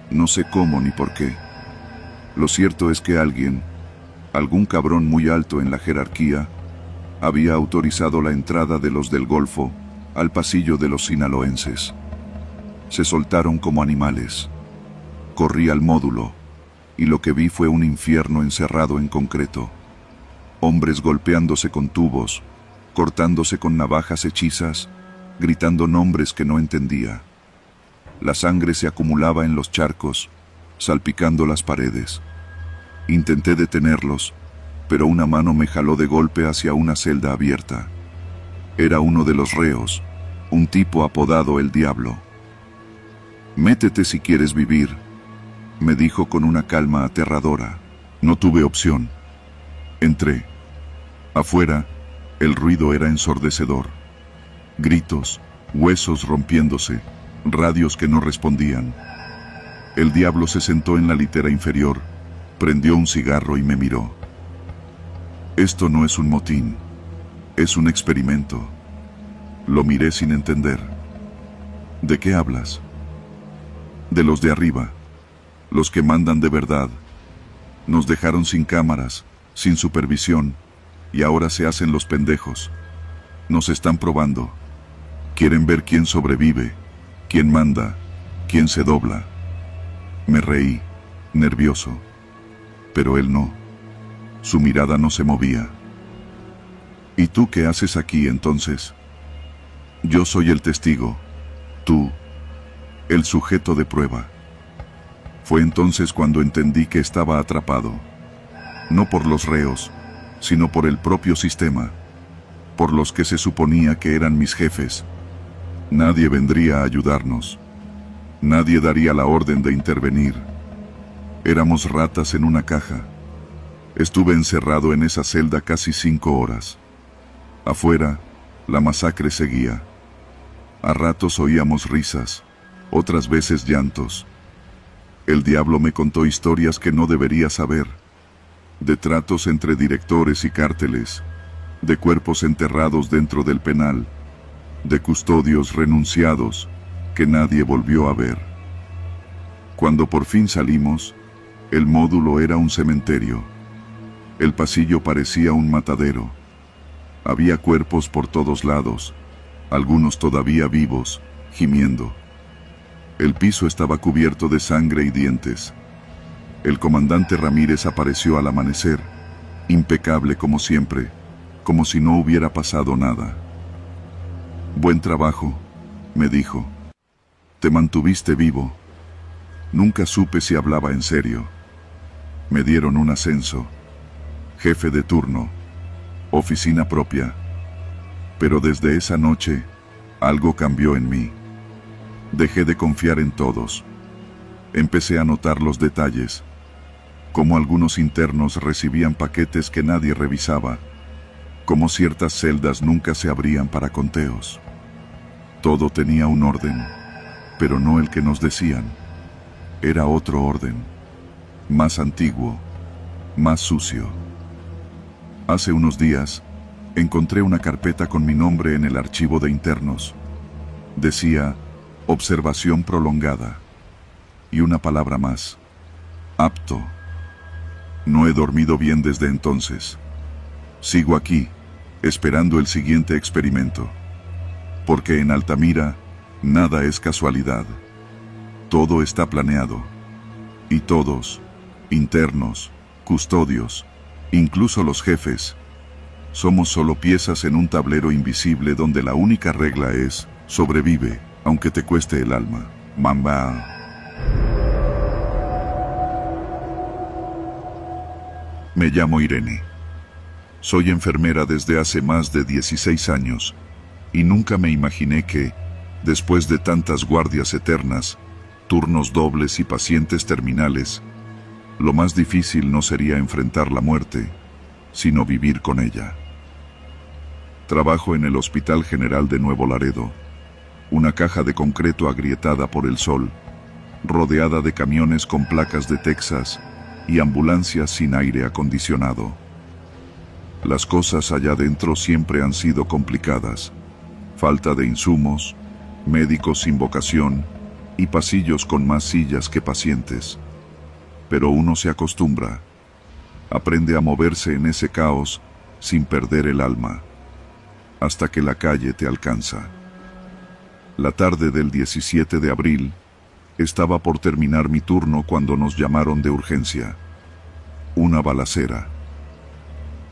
No sé cómo ni por qué. Lo cierto es que algún cabrón muy alto en la jerarquía, había autorizado la entrada de los del Golfo al pasillo de los sinaloenses. Se soltaron como animales. Corrí al módulo, y lo que vi fue un infierno encerrado en concreto. Hombres golpeándose con tubos, cortándose con navajas hechizas, gritando nombres que no entendía. La sangre se acumulaba en los charcos, salpicando las paredes. Intenté detenerlos, pero una mano me jaló de golpe hacia una celda abierta. Era uno de los reos, un tipo apodado el Diablo. Métete si quieres vivir, me dijo con una calma aterradora. No tuve opción. Entré. Afuera, el ruido era ensordecedor. Gritos, huesos rompiéndose, radios que no respondían. El diablo se sentó en la litera inferior, prendió un cigarro y me miró. Esto no es un motín, es un experimento. Lo miré sin entender. ¿De qué hablas? De los de arriba, los que mandan de verdad. Nos dejaron sin cámaras, sin supervisión, y ahora se hacen los pendejos. Nos están probando. Quieren ver quién sobrevive, quién manda, quién se dobla. Me reí, nervioso. Pero él no. Su mirada no se movía. ¿Y tú qué haces aquí entonces? Yo soy el testigo. Tú, el sujeto de prueba. Fue entonces cuando entendí que estaba atrapado. No por los reos, sino por el propio sistema. Por los que se suponía que eran mis jefes. Nadie vendría a ayudarnos. Nadie daría la orden de intervenir. Éramos ratas en una caja. Estuve encerrado en esa celda casi 5 horas. Afuera, la masacre seguía. A ratos oíamos risas, otras veces llantos. El diablo me contó historias que no debería saber. De tratos entre directores y cárteles, de cuerpos enterrados dentro del penal, de custodios renunciados que nadie volvió a ver. Cuando por fin salimos, el módulo era un cementerio. El pasillo parecía un matadero. Había cuerpos por todos lados, algunos todavía vivos, gimiendo. El piso estaba cubierto de sangre y dientes. El comandante Ramírez apareció al amanecer, impecable como siempre, como si no hubiera pasado nada. Buen trabajo, me dijo. Te mantuviste vivo. Nunca supe si hablaba en serio. Me dieron un ascenso. Jefe de turno. Oficina propia. Pero desde esa noche, algo cambió en mí. Dejé de confiar en todos. Empecé a notar los detalles. Cómo algunos internos recibían paquetes que nadie revisaba. Cómo ciertas celdas nunca se abrían para conteos. Todo tenía un orden, pero no el que nos decían. Era otro orden, más antiguo, más sucio. Hace unos días, encontré una carpeta con mi nombre en el archivo de internos. Decía, observación prolongada. Y una palabra más, apto. No he dormido bien desde entonces. Sigo aquí, esperando el siguiente experimento. Porque en Altamira, nada es casualidad. Todo está planeado. Y todos, internos, custodios, incluso los jefes, somos solo piezas en un tablero invisible donde la única regla es, sobrevive, aunque te cueste el alma. Mamba. Me llamo Irene. Soy enfermera desde hace más de 16 años, y nunca me imaginé que, después de tantas guardias eternas, turnos dobles y pacientes terminales, lo más difícil no sería enfrentar la muerte, sino vivir con ella. Trabajo en el Hospital General de Nuevo Laredo, una caja de concreto agrietada por el sol, rodeada de camiones con placas de Texas y ambulancias sin aire acondicionado. Las cosas allá dentro siempre han sido complicadas. Falta de insumos, médicos sin vocación y pasillos con más sillas que pacientes. Pero uno se acostumbra. Aprende a moverse en ese caos sin perder el alma, hasta que la calle te alcanza. La tarde del 17 de abril, estaba por terminar mi turno cuando nos llamaron de urgencia. Una balacera.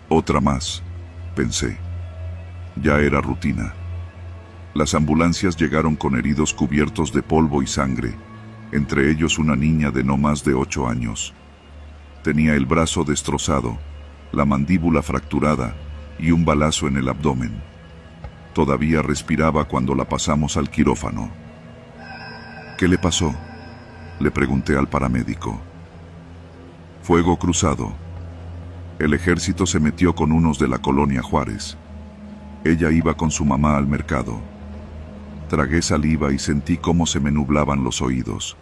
Otra más, pensé. Ya era rutina. Las ambulancias llegaron con heridos cubiertos de polvo y sangre, entre ellos una niña de no más de 8 años. Tenía el brazo destrozado, la mandíbula fracturada y un balazo en el abdomen. Todavía respiraba cuando la pasamos al quirófano. ¿Qué le pasó?, le pregunté al paramédico. Fuego cruzado. El ejército se metió con unos de la colonia Juárez. Ella iba con su mamá al mercado. Tragué saliva y sentí cómo se me nublaban los oídos.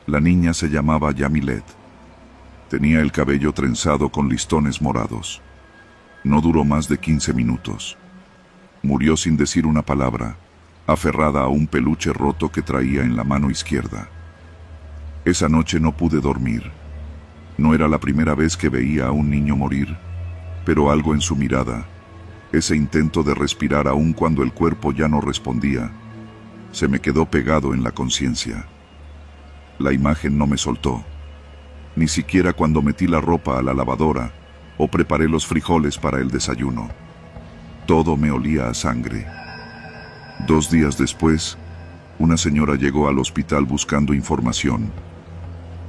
La niña se llamaba Yamilet. Tenía el cabello trenzado con listones morados. No duró más de 15 minutos. Murió sin decir una palabra, aferrada a un peluche roto que traía en la mano izquierda. Esa noche no pude dormir. No era la primera vez que veía a un niño morir, pero algo en su mirada, ese intento de respirar aún cuando el cuerpo ya no respondía, se me quedó pegado en la conciencia. La imagen no me soltó, ni siquiera cuando metí la ropa a la lavadora o preparé los frijoles para el desayuno. Todo me olía a sangre. 2 días después, una señora llegó al hospital buscando información.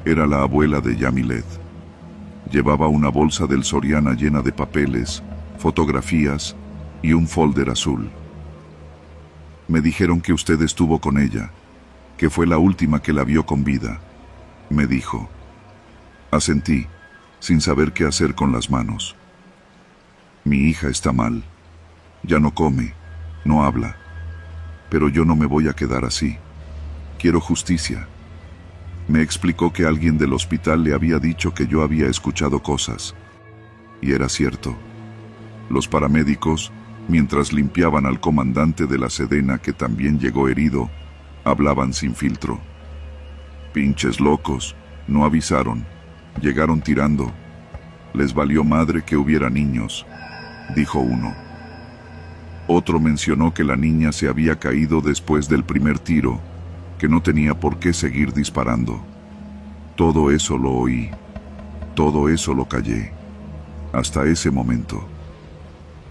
Era la abuela de Yamilet. Llevaba una bolsa del Soriana llena de papeles, fotografías y un folder azul. Me dijeron que usted estuvo con ella, que fue la última que la vio con vida, me dijo. Asentí, sin saber qué hacer con las manos. Mi hija está mal. Ya no come, no habla. Pero yo no me voy a quedar así. Quiero justicia. Me explicó que alguien del hospital le había dicho que yo había escuchado cosas. Y era cierto. Los paramédicos, mientras limpiaban al comandante de la Sedena que también llegó herido, hablaban sin filtro. Pinches locos, no avisaron, llegaron tirando. Les valió madre que hubiera niños, dijo uno. Otro mencionó que la niña se había caído después del primer tiro, que no tenía por qué seguir disparando. Todo eso lo oí, todo eso lo callé, hasta ese momento.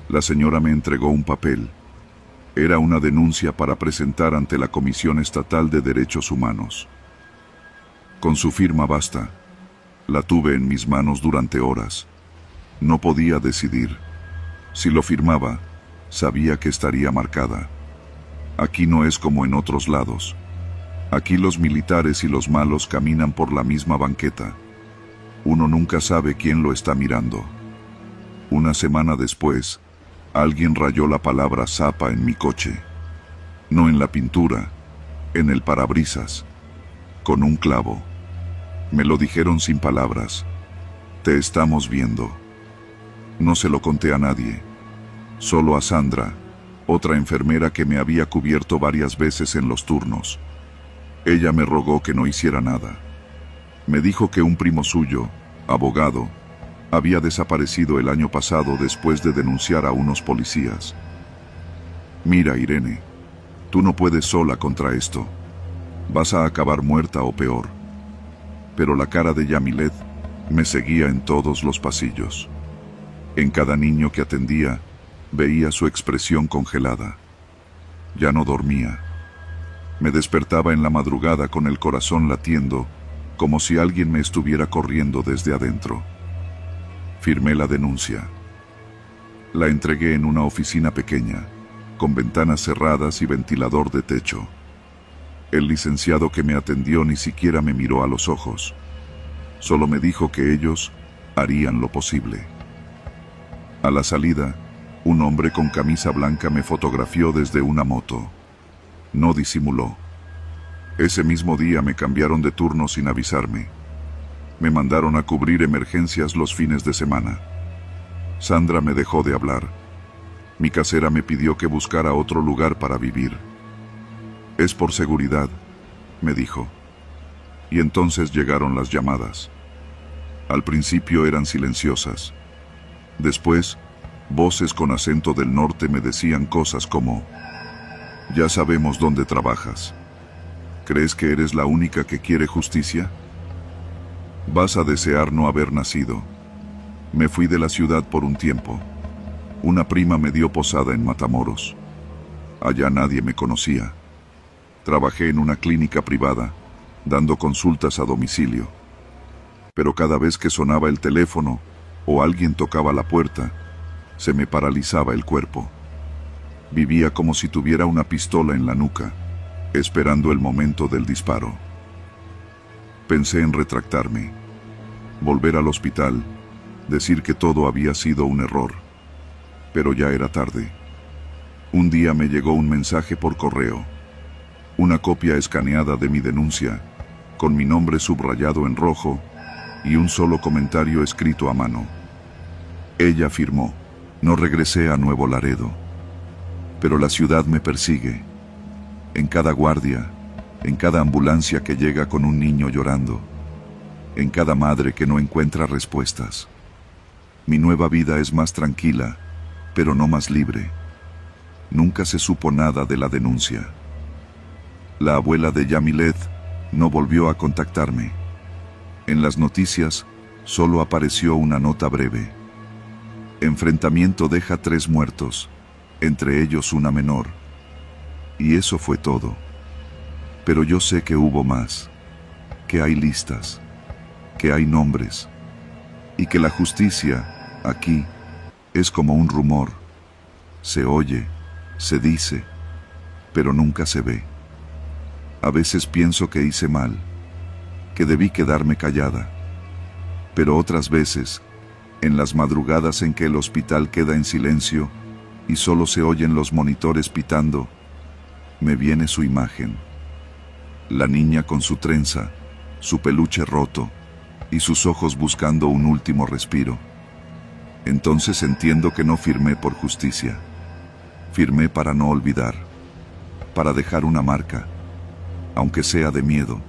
La señora me entregó un papel. Era una denuncia para presentar ante la Comisión Estatal de Derechos Humanos. Con su firma basta. La tuve en mis manos durante horas. No podía decidir. Si lo firmaba, sabía que estaría marcada. Aquí no es como en otros lados. Aquí los militares y los malos caminan por la misma banqueta. Uno nunca sabe quién lo está mirando. Una semana después, alguien rayó la palabra Zapa en mi coche. No en la pintura, en el parabrisas, con un clavo. Me lo dijeron sin palabras. Te estamos viendo. No se lo conté a nadie. Solo a Sandra, otra enfermera que me había cubierto varias veces en los turnos. Ella me rogó que no hiciera nada. Me dijo que un primo suyo, abogado, había desaparecido el año pasado después de denunciar a unos policías. Mira, Irene, tú no puedes sola contra esto. Vas a acabar muerta o peor. Pero la cara de Yamilet me seguía en todos los pasillos. En cada niño que atendía, veía su expresión congelada. Ya no dormía. Me despertaba en la madrugada con el corazón latiendo, como si alguien me estuviera corriendo desde adentro. Firmé la denuncia. La entregué en una oficina pequeña, con ventanas cerradas y ventilador de techo. El licenciado que me atendió ni siquiera me miró a los ojos. Solo me dijo que ellos harían lo posible. A la salida, un hombre con camisa blanca me fotografió desde una moto. No disimuló. Ese mismo día me cambiaron de turno sin avisarme. Me mandaron a cubrir emergencias los fines de semana. Sandra me dejó de hablar. Mi casera me pidió que buscara otro lugar para vivir. Es por seguridad, me dijo. Y entonces llegaron las llamadas. Al principio eran silenciosas. Después, voces con acento del norte me decían cosas como: ya sabemos dónde trabajas. ¿Crees que eres la única que quiere justicia? Vas a desear no haber nacido. Me fui de la ciudad por un tiempo. Una prima me dio posada en Matamoros. Allá nadie me conocía. Trabajé en una clínica privada, dando consultas a domicilio. Pero cada vez que sonaba el teléfono o alguien tocaba la puerta, se me paralizaba el cuerpo. Vivía como si tuviera una pistola en la nuca, esperando el momento del disparo. Pensé en retractarme, volver al hospital, decir que todo había sido un error, pero ya era tarde. Un día me llegó un mensaje por correo, una copia escaneada de mi denuncia, con mi nombre subrayado en rojo y un solo comentario escrito a mano. Ella firmó: no regresé a Nuevo Laredo, pero la ciudad me persigue. En cada guardia, en cada ambulancia que llega con un niño llorando, en cada madre que no encuentra respuestas. Mi nueva vida es más tranquila, pero no más libre. Nunca se supo nada de la denuncia. La abuela de Yamilet no volvió a contactarme. En las noticias solo apareció una nota breve. Enfrentamiento deja 3 muertos, entre ellos una menor. Y eso fue todo. Pero yo sé que hubo más, que hay listas, que hay nombres, y que la justicia, aquí, es como un rumor. Se oye, se dice, pero nunca se ve. A veces pienso que hice mal, que debí quedarme callada, pero otras veces, en las madrugadas en que el hospital queda en silencio y solo se oyen los monitores pitando, me viene su imagen. La niña con su trenza, su peluche roto y sus ojos buscando un último respiro. Entonces entiendo que no firmé por justicia. Firmé para no olvidar, para dejar una marca, aunque sea de miedo.